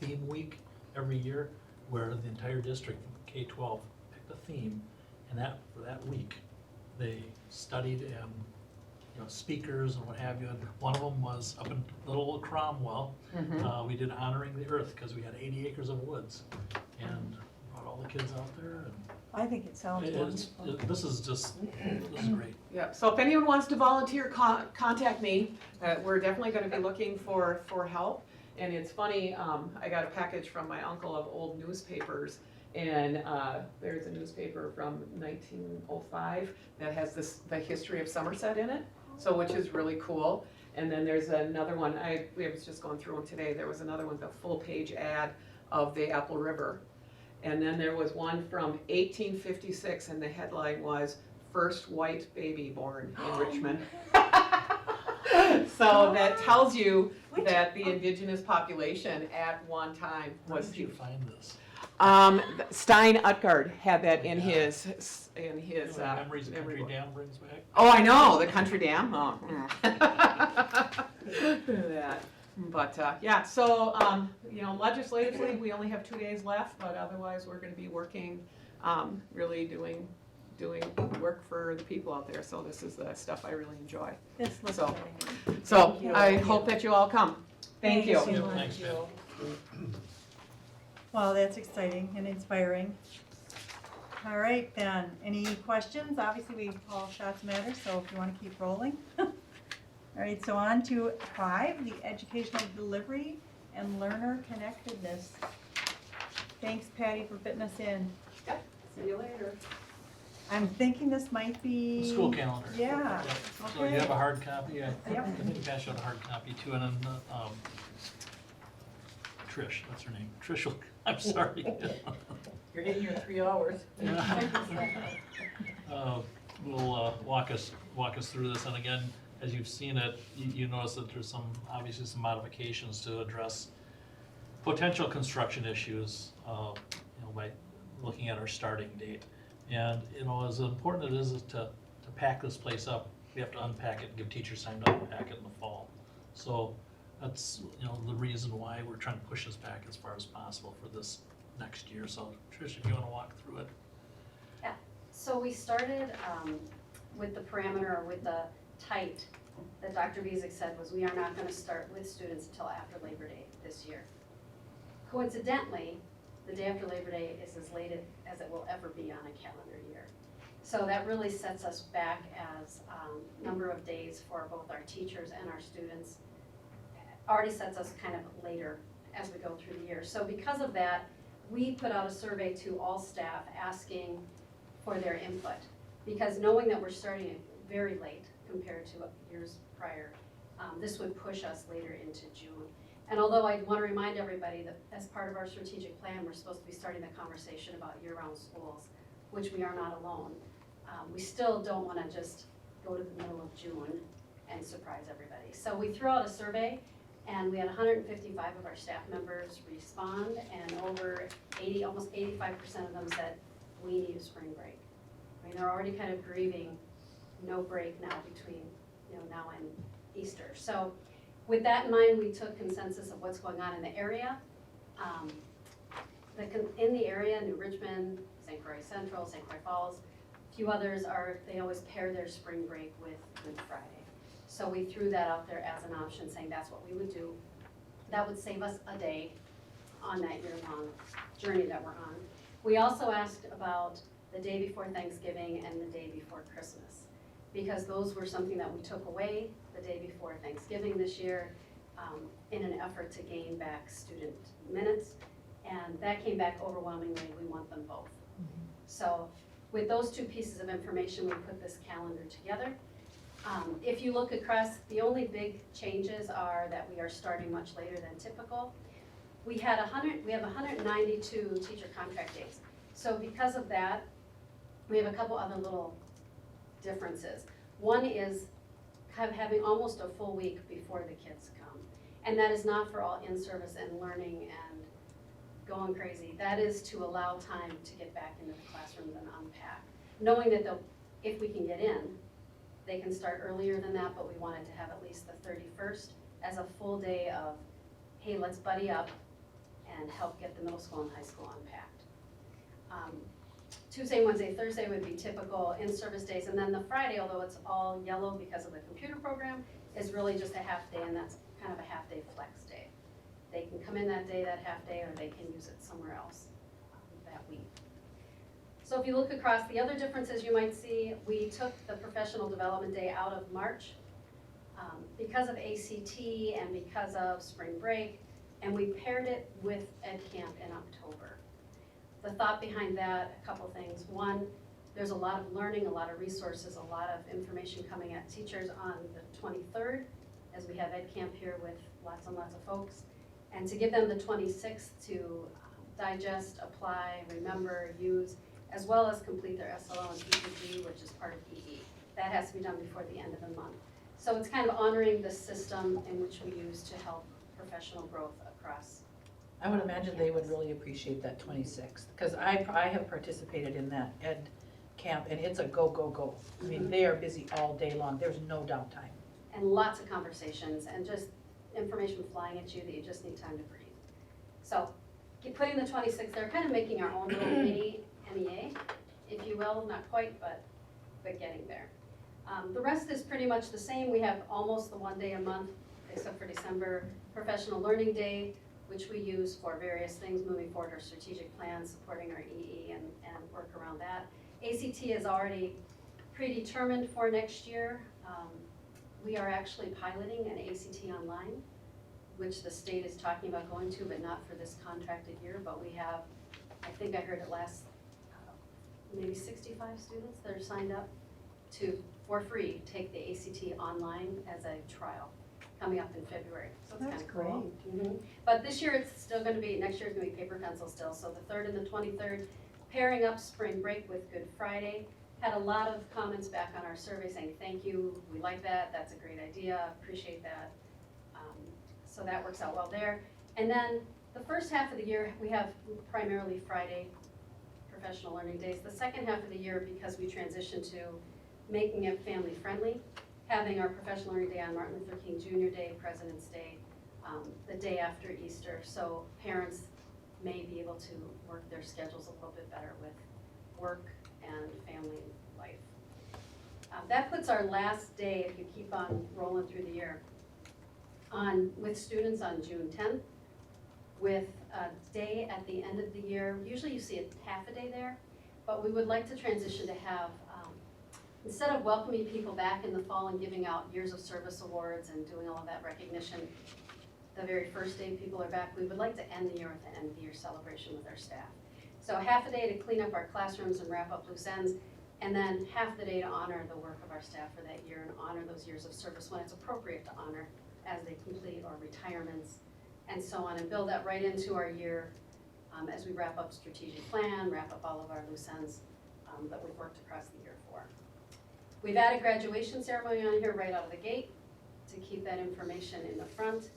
theme week every year where the entire district, K-12, picked a theme, and for that week, they studied and, speakers and what have you. And one of them was up in Little Old Cromwell. We did honoring the earth because we had 80 acres of woods, and brought all the kids out there. I think it sounds wonderful. This is great. Yeah, so if anyone wants to volunteer, contact me. We're definitely gonna be looking for help. And it's funny, I got a package from my uncle of old newspapers, and there's a newspaper from 1905 that has the history of Somerset in it, so which is really cool. And then there's another one, we was just going through them today, there was another one, the full page ad of the Apple River. And then there was one from 1856, and the headline was "First White Baby Born in Richmond." So that tells you that the indigenous population at one time Where was did you find this? Stein Utgard had that in his Memories of memory Country book. Dam brings back? Oh, I know, the country dam. Oh. That. But, yeah, so, legislatively, we only have 2 days left, but otherwise, we're gonna be working, really doing work for the people out there, so this is the stuff I really enjoy. This looks So- exciting. So, Thank you. I hope that you all come. Thank you. so Yeah, much. thanks, Bill. Wow, that's exciting and inspiring. All right, then, any questions? Obviously, all shots matter, so if you want to keep rolling. All right, so on to 5, the educational delivery and learner connectedness. Thanks, Patty, for fitting us in. See you later. I'm thinking this might be. The school calendar. Yeah, Yep. So okay. you have a hard copy, I Yep. think Pass you out a hard copy too, and then, Trish, that's her name, Trish will, I'm sorry. You're hitting your 3 hours. Will walk us through this, and again, as you've seen it, you notice that there's obviously some modifications to address potential construction issues, by looking at our starting date. And, as important it is to pack this place up, we have to unpack it and give teachers time to unpack it in the fall. So that's, the reason why we're trying to push this back as far as possible for this next year. So Trish, if you wanna walk through it. So we started with the parameter, or with the tight, that Dr. Visick said was we are not gonna start with students until after Labor Day this year. Coincidentally, the day after Labor Day is as late as it will ever be on a calendar year. So that really sets us back as number of days for both our teachers and our students. Already sets us kind of later as we go through the year. So because of that, we put out a survey to all staff asking for their input. Because knowing that we're starting it very late compared to years prior, this would push us later into June. And although I want to remind everybody that as part of our strategic plan, we're supposed to be starting the conversation about year-round schools, which we are not alone. We still don't want to just go to the middle of June and surprise everybody. So we threw out a survey, and we had 155 of our staff members respond, and over 80, almost 85% of them said, we need a spring break. I mean, they're already kind of grieving no break now between, now and Easter. So with that in mind, we took consensus of what's going on in the area. In the area, New Richmond, St. Croix Central, St. Croix Falls, a few others they always pair their spring break with Good Friday. So we threw that out there as an option, saying that's what we would do. That would save us a day on that year-long journey that we're on. We also asked about the day before Thanksgiving and the day before Christmas, because those were something that we took away the day before Thanksgiving this year in an effort to gain back student minutes, and that came back overwhelmingly, we want them both. So with those 2 pieces of information, we put this calendar together. If you look across, the only big changes are that we are starting much later than typical. We have 192 teacher contract days. So because of that, we have a couple other little differences. One is having almost a full week before the kids come. And that is not for all in-service and learning and going crazy. That is to allow time to get back into the classrooms and unpack. Knowing that if we can get in, they can start earlier than that, but we wanted to have at least the 31st as a full day of, hey, let's buddy up and help get the middle school and high school unpacked. Tuesday, Wednesday, Thursday would be typical in-service days, and then the Friday, although it's all yellow because of the computer program, is really just a half day, and that's kind of a half-day flex day. They can come in that day, that half day, or they can use it somewhere else that week. So if you look across the other differences you might see, we took the professional development day out of March because of ACT and because of spring break, and we paired it with Ed Camp in October. The thought behind that, a couple things. One, there's a lot of learning, a lot of resources, a lot of information coming at teachers on the 23rd, as we have Ed Camp here with lots and lots of folks. And to give them the 26th to digest, apply, remember, use, as well as complete their SLO and PPG, which is part of EE. That has to be done before the end of the month. So it's kind of honoring the system in which we use to help professional growth across. I would imagine they would really appreciate that 26th, because I have participated in that ed camp, and it's a go, go, go. I mean, they are busy all day long, there's no downtime. And lots of conversations and just information flying at you that you just need time to breathe. So putting the 26th, they're kind of making our own little mini MEA, if you will, not quite, but getting there. The rest is pretty much the same. We have almost the 1 day a month, except for December, Professional Learning Day, which we use for various things, moving forward our strategic plans, supporting our EE and work around that. ACT is already predetermined for next year. We are actually piloting an ACT online, which the state is talking about going to, but not for this contracted year. But we have, I think I heard it last, maybe 65 students that are signed up to, for free, take the ACT online as a trial, coming up in February. So it's kind of cool. Mm-hmm. But this year it's still going to be, next year it's going to be paper pencil still. So the 3rd and the 23rd, pairing up spring break with Good Friday. Had a lot of comments back on our survey saying, thank you, we like that, that's a great idea, appreciate that. So that works out well there. And then the first half of the year, we have primarily Friday professional learning days. The second half of the year, because we transitioned to making it family friendly, having our professional learning day on Martin Luther King Jr. Day, President's Day, the day after Easter. So parents may be able to work their schedules a little bit better with work and family life. That puts our last day, if you keep on rolling through the year, with students on June 10th, with a day at the end of the year. Usually you see a half a day there, but we would like to transition to have, instead of welcoming people back in the fall and giving out years of service awards and doing all of that recognition, the very first day people are back, we would like to end the year with the end of the year celebration with our staff. So half a day to clean up our classrooms and wrap up loose ends, and then half the day to honor the work of our staff for that year and honor those years of service when it's appropriate to honor as they complete or retirements and so on, and build that right into our year as we wrap up strategic plan, wrap up all of our loose ends that we've worked across the year for. We've added graduation ceremony on here right out of the gate to keep that information in the front.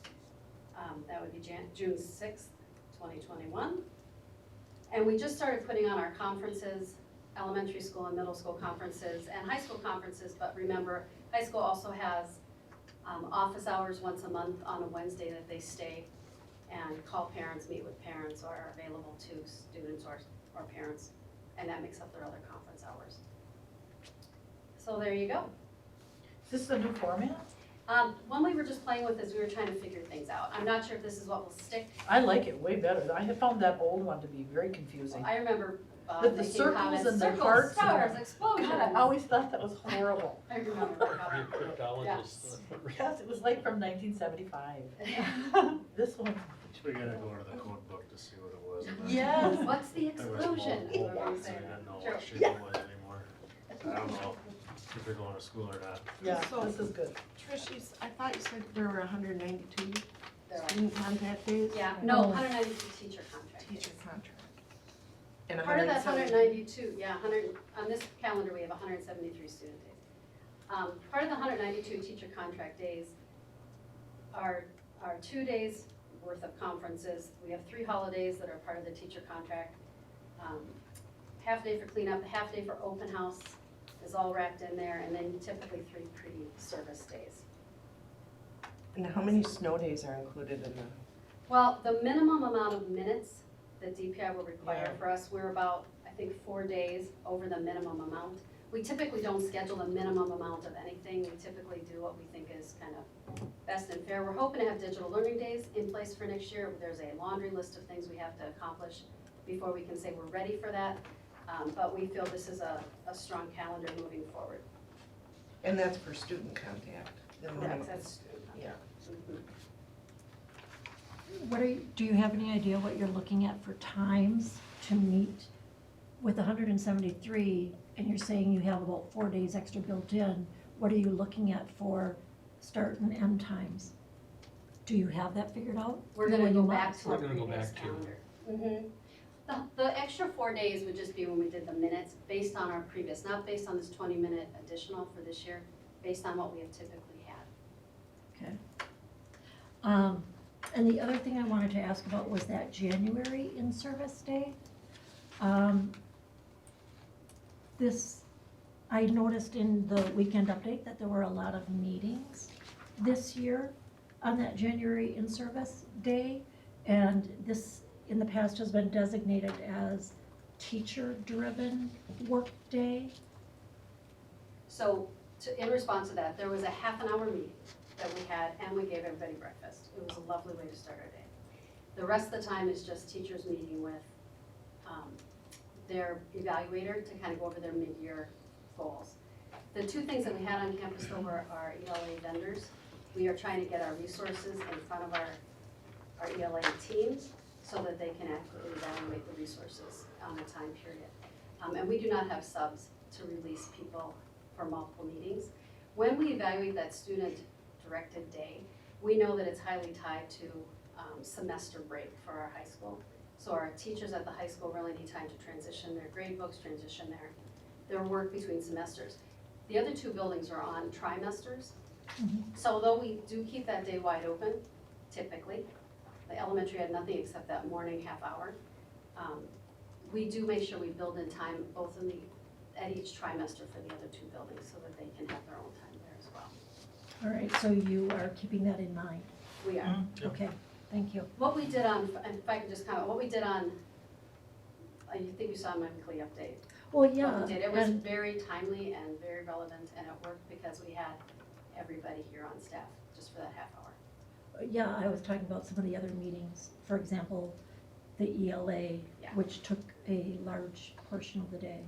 That would be June 6th, 2021. And we just started putting on our conferences, elementary school and middle school conferences and high school conferences, but remember, high school also has office hours once a month on a Wednesday that they stay and call parents, meet with parents, or are available to students or parents, and that makes up their other conference hours. So there you go. Is this a new format? One we were just playing with as we were trying to figure things out. I'm not sure if this is what will stick. I like it way better. I have found that old one to be very confusing. I remember The making circles comments, and the circles, hearts and stars, the- explosions. God, I always thought that was horrible. I remember. Cryptologist. Yes, it was like from 1975. This one. We gotta go to the code book to see what it was. Yes. What's the There was explosion? multiple What were you ones, saying? I didn't know Sure. what shape it was anymore. I don't know if they're going to school or not. Yeah, So- this is good. Trish, I thought you said there were 192 There are. student contact days? Yeah, no, 192 teacher contract. Teacher contract. And Part of that 170 192, yeah, on this calendar, we have 173 student days. Part of the 192 teacher contract days are 2 days worth of conferences. We have 3 holidays that are part of the teacher contract. Half day for cleanup, half day for open house is all wrapped in there, and then typically 3 pre-service days. And how many snow days are included in the? Well, the minimum amount of minutes that DPI will require Yeah. for us, we're about, I think, 4 days over the minimum amount. We typically don't schedule a minimum amount of anything. We typically do what we think is kind of best and fair. We're hoping to have digital learning days in place for next year. There's a laundry list of things we have to accomplish before we can say we're ready for that. But we feel this is a strong calendar moving forward. And that's for student contact? the minimum. That's, Yeah. mhm. Do you have any idea what you're looking at for times to meet with 173, and you're saying you have about 4 days extra built in? What are you looking at for start and end times? Do you have that figured out? We're gonna Or go you back must? to our We're gonna go previous back to- calendar. Mhm. The extra 4 days would just be when we did the minutes, based on our previous, not based on this 20-minute additional for this year, based on what we have typically had. Okay. And the other thing I wanted to ask about was that January in-service day. I noticed in the weekend update that there were a lot of meetings this year on that January in-service day. And this, in the past, has been designated as teacher-driven work day. So in response to that, there was a half an hour meeting that we had, and we gave everybody breakfast. It was a lovely way to start our day. The rest of the time is just teachers meeting with their evaluator to kind of go over their mid-year goals. The two things that we had on campus though were our ELA vendors. We are trying to get our resources in front of our ELA teams so that they can adequately evaluate the resources on a time period. And we do not have subs to release people for multiple meetings. When we evaluate that student-directed day, we know that it's highly tied to semester break for our high school. So our teachers at the high school really need time to transition their grade books, transition their work between semesters. The other two buildings are on trimesters. So although we do keep that day wide open, typically, the elementary had nothing except that morning half hour. We do make sure we build in time both at each trimester for the other two buildings so that they can have their own time there as well. All right, so you are keeping that in mind? We are. Okay, thank you. What we did on, and if I could just comment, what we did on, you think you saw my weekly update? Well, yeah. What we did, it was and- very timely and very relevant, and it worked because we had everybody here on staff just for that half hour. Yeah, I was talking about some of the other meetings, for example, the ELA, Yeah. which took a large portion of the day.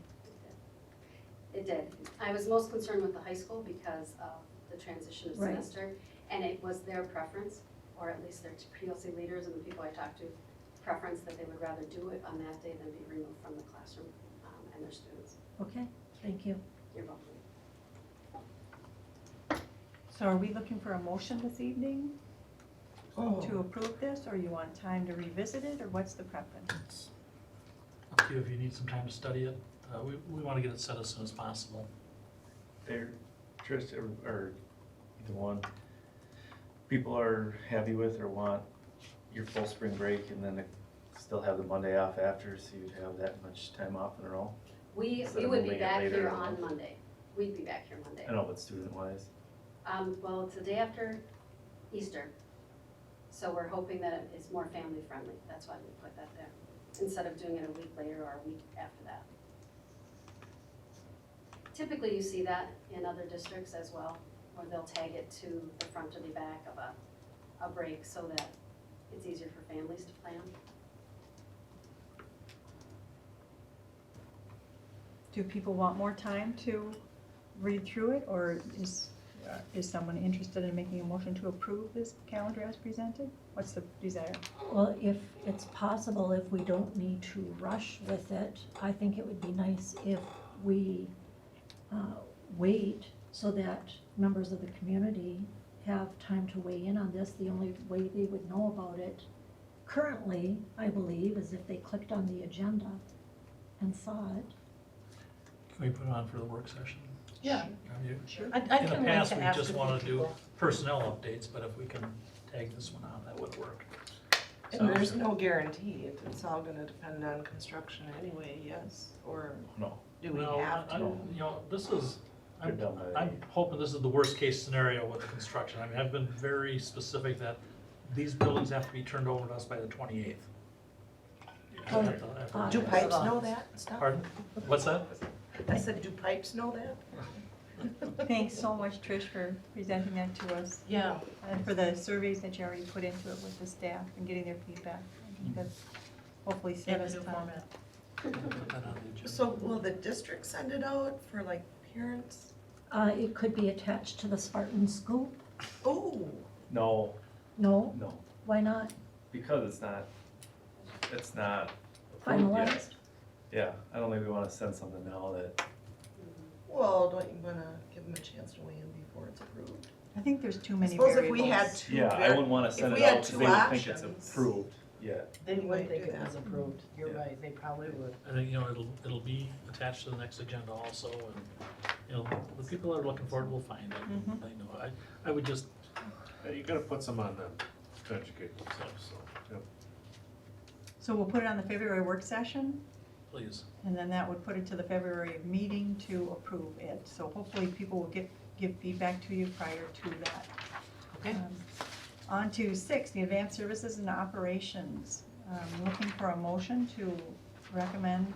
It did. I was most concerned with the high school because of the transition of Right. semester, and it was their preference, or at least their PLC leaders and the people I talked to, preference that they would rather do it on that day than be removed from the classroom and their students. Okay, thank you. You're welcome. So are we looking for a motion this evening to approve this, or you want time to revisit it, or what's the preference? Up to you if you need some time to study it. We want to get it set as soon as possible. There, Trish, or either one, people are happy with or want your full spring break and then still have the Monday off after, so you'd have that much time off in a row? We Instead of would be moving it back later here in the on month. Monday. We'd be back here Monday. I know, but student-wise, Well, it's the day after Easter, so we're hoping that it's more family friendly. That's why we put that there, instead of doing it a week later or a week after that. Typically, you see that in other districts as well, where they'll tag it to the front or the back of a break so that it's easier for families to plan. Do people want more time to read through it, or is someone interested in making a motion to approve this calendar as presented? What's the desire? Well, if it's possible, if we don't need to rush with it, I think it would be nice if we wait so that members of the community have time to weigh in on this. The only way they would know about it currently, I believe, is if they clicked on the agenda and saw it. Can we put it on for the work session? Yeah. Sure. I In the can wait past, to we ask just a few want to do people. personnel updates, but if we can tag this one on, that would work. And there's no guarantee, it's all gonna depend on construction anyway, yes, or no. do we Well, have I to? don't, this is, They're done by the I'm 8th. hoping this is the worst case scenario with the construction. I mean, I've been very specific that these buildings have to be turned over to us by the 28th. Do pipes know that stuff? Pardon? What's that? I said, do pipes know that? Thanks so much, Trish, for presenting that to us, Yeah. and for the surveys that you already put into it with the staff and getting their feedback. I think that's hopefully saved us time. Put that on the agenda. So will the district send it out for like parents? It could be attached to the Spartan Scoop. Oh, No, No, no, why not? because it's not approved yet. Finalized? Yeah, I don't think we wanna send something now that, well, don't you wanna give them a chance to weigh in before it's approved? I think there's too I many suppose variables. if we had two. yeah, I wouldn't wanna send if it we had out because two they would think it's options. approved. yet. They You would might think do it that. was approved, you're Yeah. right, they probably would. I think, it'll be attached to the next agenda also, and, the people that are looking for it will find it. Mhm. I know, I would just, You gotta put some on them to educate themselves, so, yep. So we'll put it on the February work session, please. and then that would put it to the February meeting to approve it. So hopefully people will give feedback to you prior to that. Okay. On to 6, the advanced services and operations. Looking for a motion to recommend,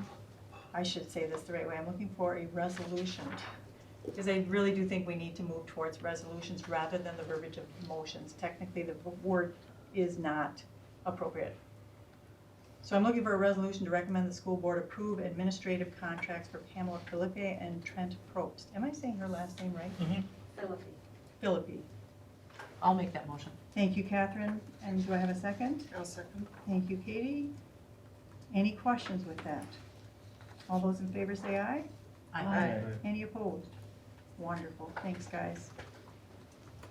I should say this the right way, I'm looking for a resolution. Because I really do think we need to move towards resolutions rather than the verbiage of motions. Technically, the word is not appropriate. So I'm looking for a resolution to recommend the school board approve administrative contracts for Pamela Philippe and Trent Probst. Am I saying her last name right? Philippi. Philippi. I'll make that motion. Thank you, Catherine. And do I have a second? I'll second. Thank you, Katie. Any questions with that? All those in favor say aye. Aye. Any opposed? Wonderful, thanks, guys.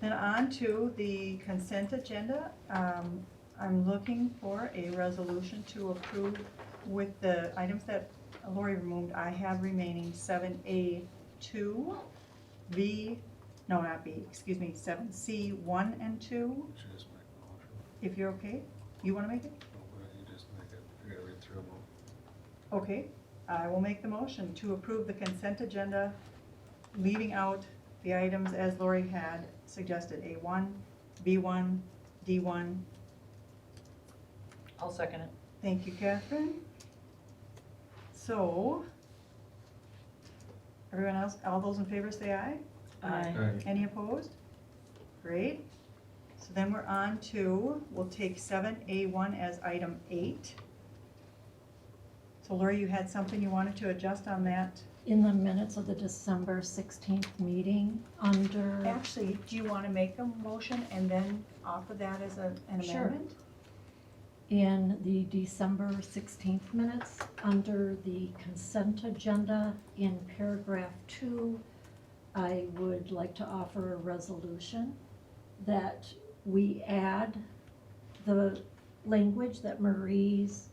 Then on to the consent agenda. I'm looking for a resolution to approve with the items that Lori removed. I have remaining 7A2, C 1 and 2, You should just make the motion. if you're okay. You wanna make it? You just make it, you gotta read through them. Okay, I will make the motion to approve the consent agenda, leaving out the items as Lori had suggested, A1, B1, D1. I'll second it. Thank you, Catherine. So, everyone else, all those in favor say aye. Aye. Any opposed? Great. So then we're on to, we'll take 7A1 as item 8. So Lori, you had something you wanted to adjust on that? In the minutes of the December 16th meeting, under, Actually, do you want to make a motion and then offer that as an Sure. amendment? in the December 16th minutes, under the consent agenda, in paragraph 2, I would like to offer a resolution that we add the language that Marie's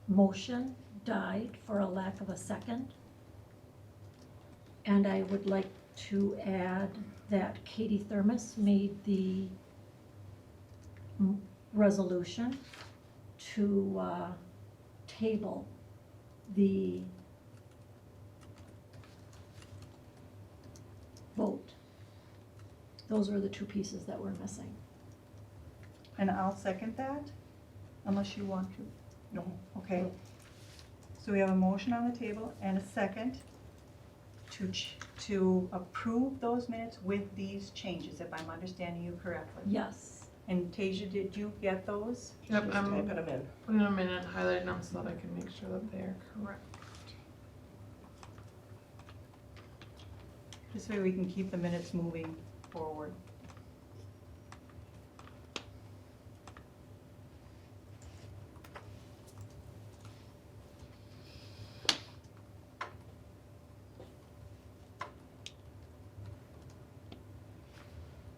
motion died for a lack of a second. And I would like to add that Katie Thermos made the resolution to table the vote. Those were the two pieces that were missing. And I'll second that, unless you want to. No. Okay. So we have a motion on the table and a second to approve those minutes with these changes, if I'm understanding you correctly. Yes. And Tasia, did you get those? Yep, Just I'm typing them in. putting them in and highlighting them so that I can make sure that they are correct. This way we can keep the minutes moving forward.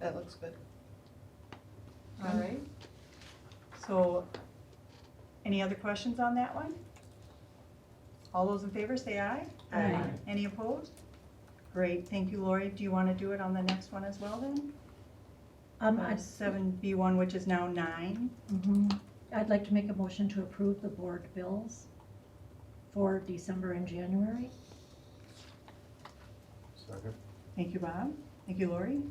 That looks good. All right. So, any other questions on that one? All those in favor say aye. Aye. Any opposed? Great, thank you, Lori. Do you want to do it on the next one as well then? I'd 7B1, which is now 9. I'd like to make a motion to approve the board bills for December and January. Second. Thank you, Bob. Thank you, Lori.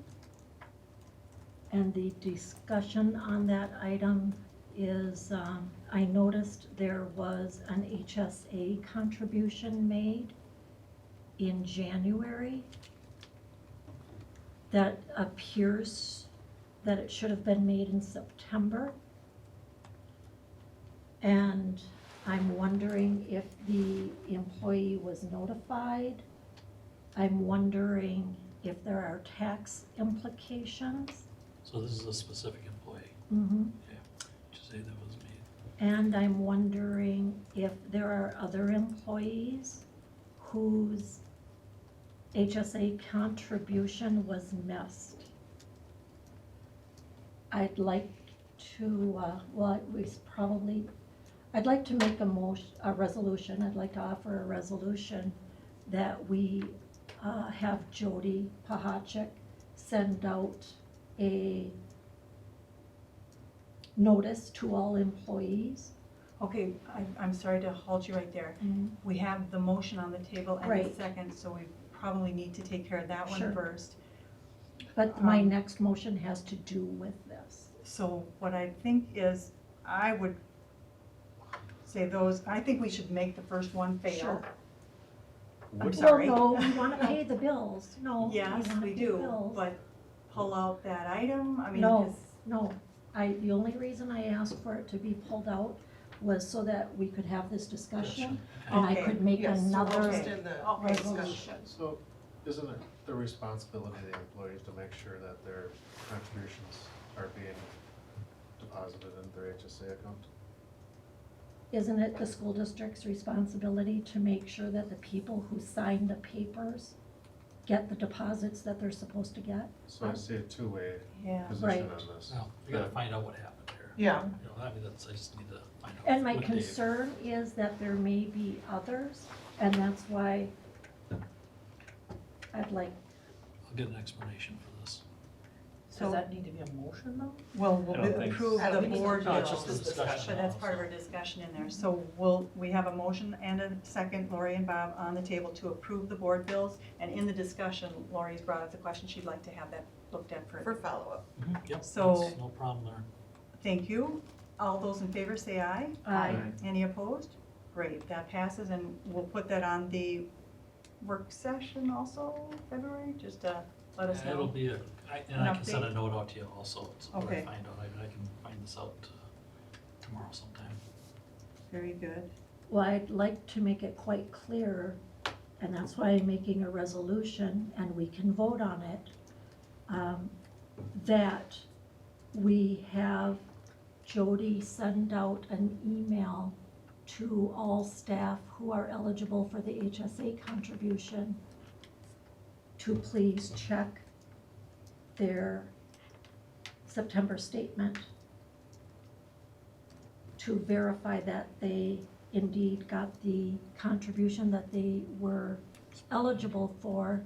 And the discussion on that item is, I noticed there was an HSA contribution made in January that appears that it should have been made in September. And I'm wondering if the employee was notified. I'm wondering if there are tax implications. So this is a specific employee, Mm-hmm. to say that was made. And I'm wondering if there are other employees whose HSA contribution was missed. I'd like to, I'd like to make a resolution, I'd like to offer a resolution that we have Jody Pahachek send out a notice to all employees. Okay, I'm sorry to halt you right there. We have the motion on the table and a Right. second, so we probably need to take care of that one Sure. first. But my next motion has to do with this. So what I think is, I would say I think we should make the first one fail. Sure. I'm Would- sorry. Well, no, we wanna pay the bills, no. Yes, wanna we pay the do, bills. but pull out that item, I mean, No. 'cause- No, the only reason I asked for it to be pulled out was so that we could have this discussion, and I Okay, could make yes, so another just in the Okay. resolution. So isn't it the responsibility of the employees to make sure that their contributions are being deposited into their HSA account? Isn't it the school district's responsibility to make sure that the people who sign the papers get the deposits that they're supposed to get? So I see a two-way Yeah. position Right. on this. Well, we gotta find out what happened here. Yeah. You know, I mean, I just need to find out. And my what Dave- concern is that there may be others, and that's why I'd like, I'll get an explanation for this. So- Does that need to be a motion though? Well, I don't we'll think approve so. the board No, it's bills, just a discussion. but that's part of our discussion in there. So we have a motion and a second, Lori and Bob, on the table to approve the board bills. And in the discussion, Lori's brought up the question, she'd like to have that looked at For further. follow-up. Yep, So- that's no problem there. Thank you. All those in favor say aye. Aye. Any opposed? Great, that passes, and we'll put that on the work session also, February, just to let us It'll know. be and An I can send a update? note out to you also, so when I Okay. find out, I can find this out tomorrow sometime. Very good. well, I'd like to make it quite clear, and that's why I'm making a resolution, and we can vote on it, that we have Jody send out an email to all staff who are eligible for the HSA contribution to please check their September statement to verify that they indeed got the contribution that they were eligible for,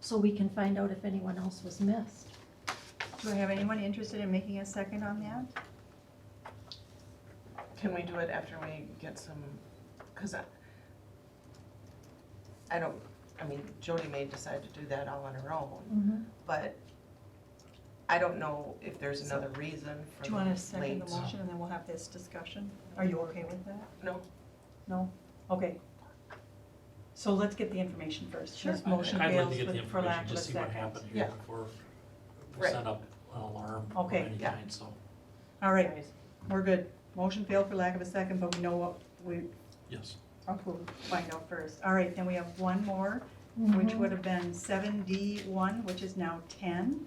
so we can find out if anyone else was missed. Do I have anyone interested in making a second on that? Can we do it after we get some, because I don't, I mean, Jody may decide to do that all on her own, but I don't know if there's another reason for Do you the want to second the late. motion, and then we'll have this discussion? Are you okay with that? No, No? Okay. So let's get the information first. Sure. This motion I'd like fails to get the for lack information, of a just see what second. happened here Yeah. before we Right. set up an alarm of Okay, any yeah. kind, so, All right, we're good. Motion failed for lack of a second, but we know what we yes. approved, find out first. All right, then we have one more, which would have been 7D1, which is now 10.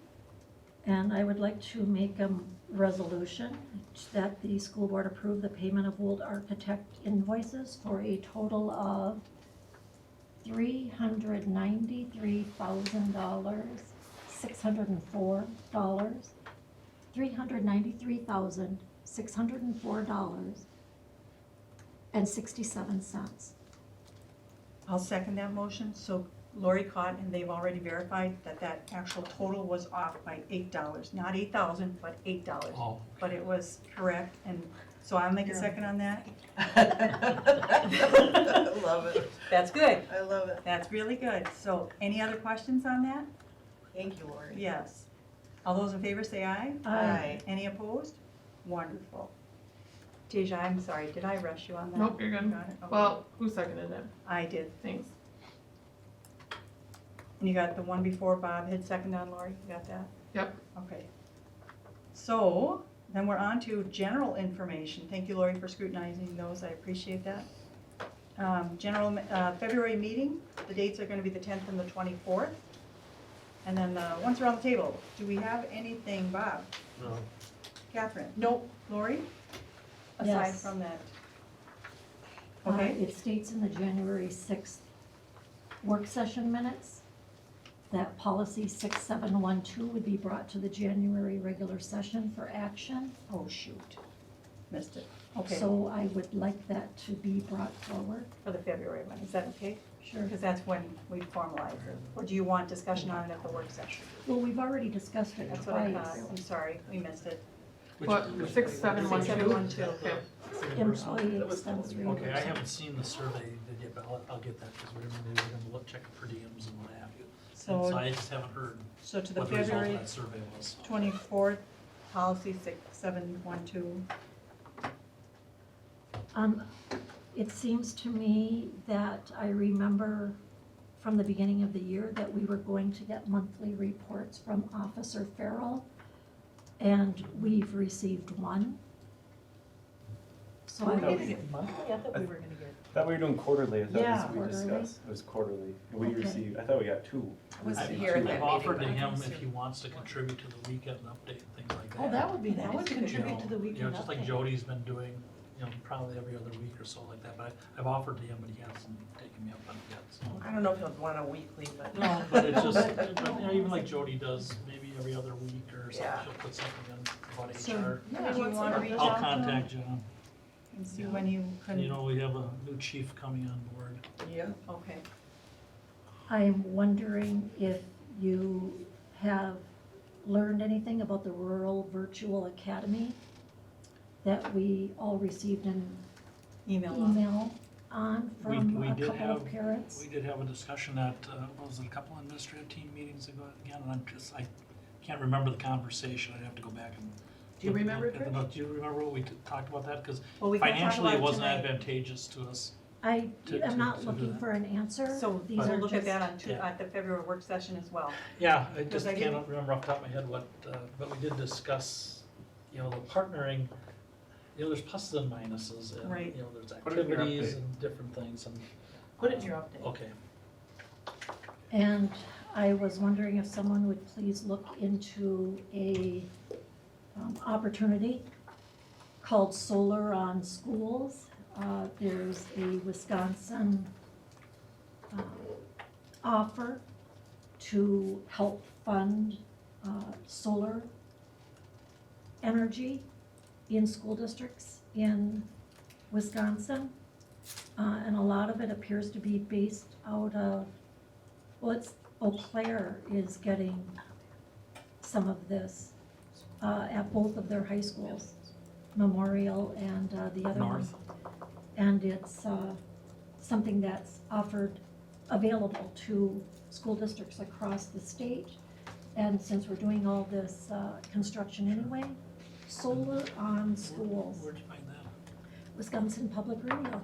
And I would like to make a resolution that the school board approve the payment of Wold Architect invoices for a total of $393,604, $393,604.67. I'll second that motion. So Lori caught, and they've already verified that that actual total was off by $8, not 8,000, but $8. Oh, But it was correct, and so I'll make a second on that. I love it, That's good. I love it. That's really good. So any other questions on that? Thank you, Lori. Yes. All those in favor say aye. Aye. Any opposed? Wonderful. Deja, I'm sorry, did I rush you on that? Nope, you're good. Got it? Okay. Well, who seconded it? I did. Thanks. And you got the one before Bob had second on, Lori? You got that? Yep. Okay. So, then we're on to general information. Thank you, Lori, for scrutinizing those. I appreciate that. February meeting, the dates are gonna be the 10th and the 24th. And then, once around the table, do we have anything, Bob? No. Catherine? Nope. Lori? Aside Yes. from that? It states in the January 6th work session minutes that policy 6712 would be brought to the January regular session for action. Oh, shoot. Missed it. Okay, So I would like that to be brought forward. for the February one, is that okay? Sure. Because that's when we formalize it. Or do you want discussion on it at the work session? Well, we've already discussed it That's what I thought. twice. I'm sorry, we missed it. What, 6712? 6712. Employee expense Okay, I reimbursement. haven't seen the survey yet, but I'll get that, because we're gonna look, check per diems and what have you. And so So, I just haven't heard so to the what the result of February that survey was. 24th, policy 6712. It seems to me that I remember from the beginning of the year that we were going to get monthly reports from Officer Farrell, and we've received one. So Were we I gonna would, get monthly? I thought we were gonna get. I thought we were doing quarterly, I thought Yeah. that's what we Quarterly. discussed, it was quarterly, and we Okay. received, I thought we got two. I wasn't received here two. at that I've meeting, offered to but I him can if he assume. wants to contribute to the weekend update and things like that. Oh, that would be That nice would to be good. contribute to the weekend You know, just like update. Jody's been doing, probably every other week or so like that, but I've offered to him, but he hasn't taken me up on it yet, so. I don't know if he'll want a weekly, but. No, but it's just, even like Jody does, maybe every other week or something, Yeah. she'll put something in about So, HR. yeah, do you want to reach I'll out to him contact John. and see when you can? You know, we have a new chief coming on board. Yeah. Okay. I'm wondering if you have learned anything about the Rural Virtual Academy that we all received an Email. email on from We a did couple of have- parents. We did have a discussion at, what was it, a couple administrative team meetings ago again, and I can't remember the conversation, I'd have to go back and. Do you look remember, at the notes. Do you remember what we talked about that? Because Well, we can talk financially, about it wasn't tonight. advantageous to us. I to am not do looking that. for an answer. So These we'll are look at just- that on Yeah. at the February work session as well. Yeah, I Because just I can't didn't- remember off the top of my head what, but we did discuss, the partnering, there's pluses and minuses, and, Right. there's Put it in your activities update. and different things, and. Put it in your update. Okay. And I was wondering if someone would please look into a opportunity called Solar on Schools. There's a Wisconsin offer to help fund solar energy in school districts in Wisconsin. And a lot of it appears to be based out of, Eau Claire is getting some of this at both of their high schools, Memorial and the other one. North. And it's something that's available to school districts across the state. And since we're doing all this construction anyway, solar on schools, Where'd you find that? Wisconsin Public Radio.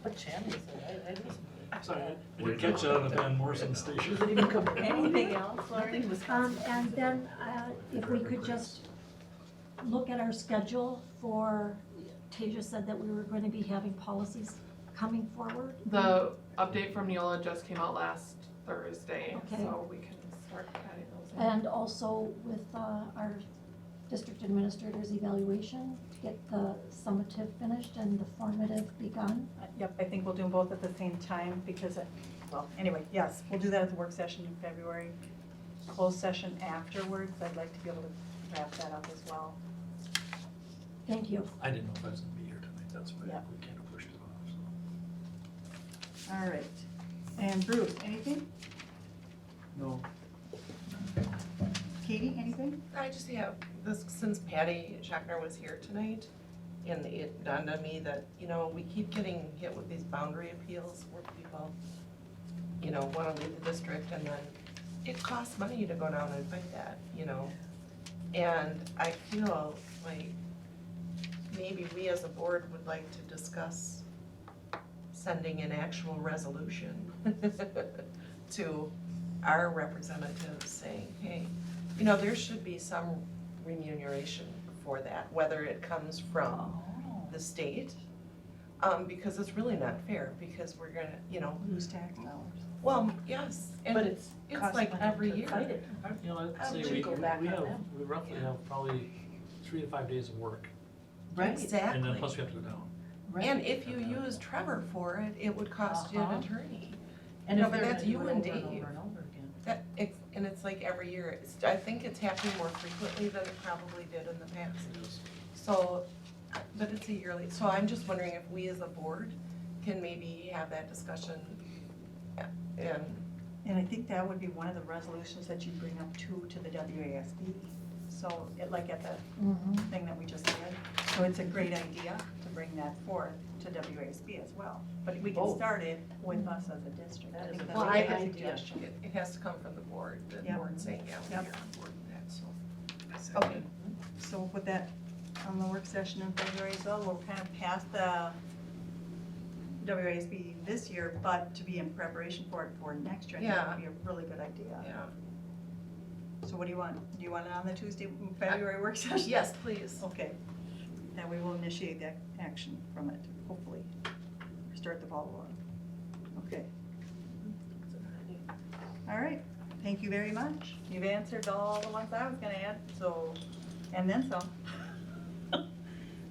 What channel is it? I didn't. Sorry, I didn't catch that on the Van Morrison station. Does it even come? Anything else, Lauren? Nothing was. And then if we could just look at our schedule for, Tasia said that we were going to be having policies coming forward. The update from Neola just came out last Thursday, Okay. so we can start adding those in. And also with our district administrator's evaluation, to get the summative finished and the formative begun. Yep, I think we'll do them both at the same time because, well, anyway, yes, we'll do that at the work session in February. Closed session afterwards, I'd like to be able to wrap that up as well. Thank you. I didn't know if I was gonna be here tonight, that's why Yeah. we kind of pushed it off, so. All right. And Bruce, anything? No. Katie, anything? I just have, this, since Patty Schachner was here tonight, and it dawned on me that, we keep getting hit with these boundary appeals where people, wanna leave the district, and then it costs money to go down and fight that, And I feel like maybe we as a board would like to discuss sending an actual resolution to our representatives saying, hey, there should be some remuneration for that, whether it comes from the state, because it's really not fair, because we're gonna, Lose tax dollars. well, yes, and But it's it's cost like money every to year. fight it. Let's Should say go back we on have, them. we roughly have probably 3 to 5 days of work, Right. and then Exactly. plus we have to go down. And if you use Trevor for it, it would cost you an attorney. And No, if but they're that's gonna you do it and over and Dave. over and over again. And it's like every year, I think it's happening more frequently than it probably did in the past. So, but it's a yearly, so I'm just wondering if we as a board can maybe have that discussion and, And I think that would be one of the resolutions that you bring up to the WASB. So, like at the thing that we just did. So it's a great idea to bring that forth to WASB as well. But we can start it with us as a district. That I is think a that's well, a I, good idea. suggestion. it has to come from the board, the Yep. board saying, yeah, we're on Yep. board with that, so. Okay, so we'll put that on the work session in February as well. We'll kind of pass the WASB this year, but to be in preparation for it for next year, I think that would be a really good idea. Yeah. So what do you want? Do you want it on the Tuesday, February work session? Yes, please. Okay, then we will initiate that action from it, hopefully, start the ball rolling. Okay. All right, thank you very much. You've answered all the ones I was gonna add, so, and then some.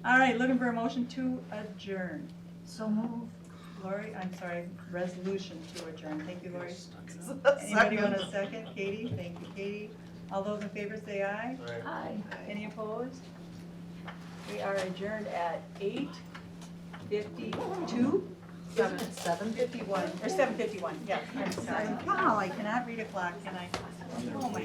All right, looking for a motion to adjourn. So move. Lori, I'm sorry, resolution to adjourn. Thank you, Lori. Anybody want a second? Katie, thank you, Katie. All those in favor say aye. Aye. Any opposed? We are adjourned at 8:52. Isn't it 7:51? 7:51, yeah. I'm sorry. Wow, I cannot read a clock, can I? Oh, my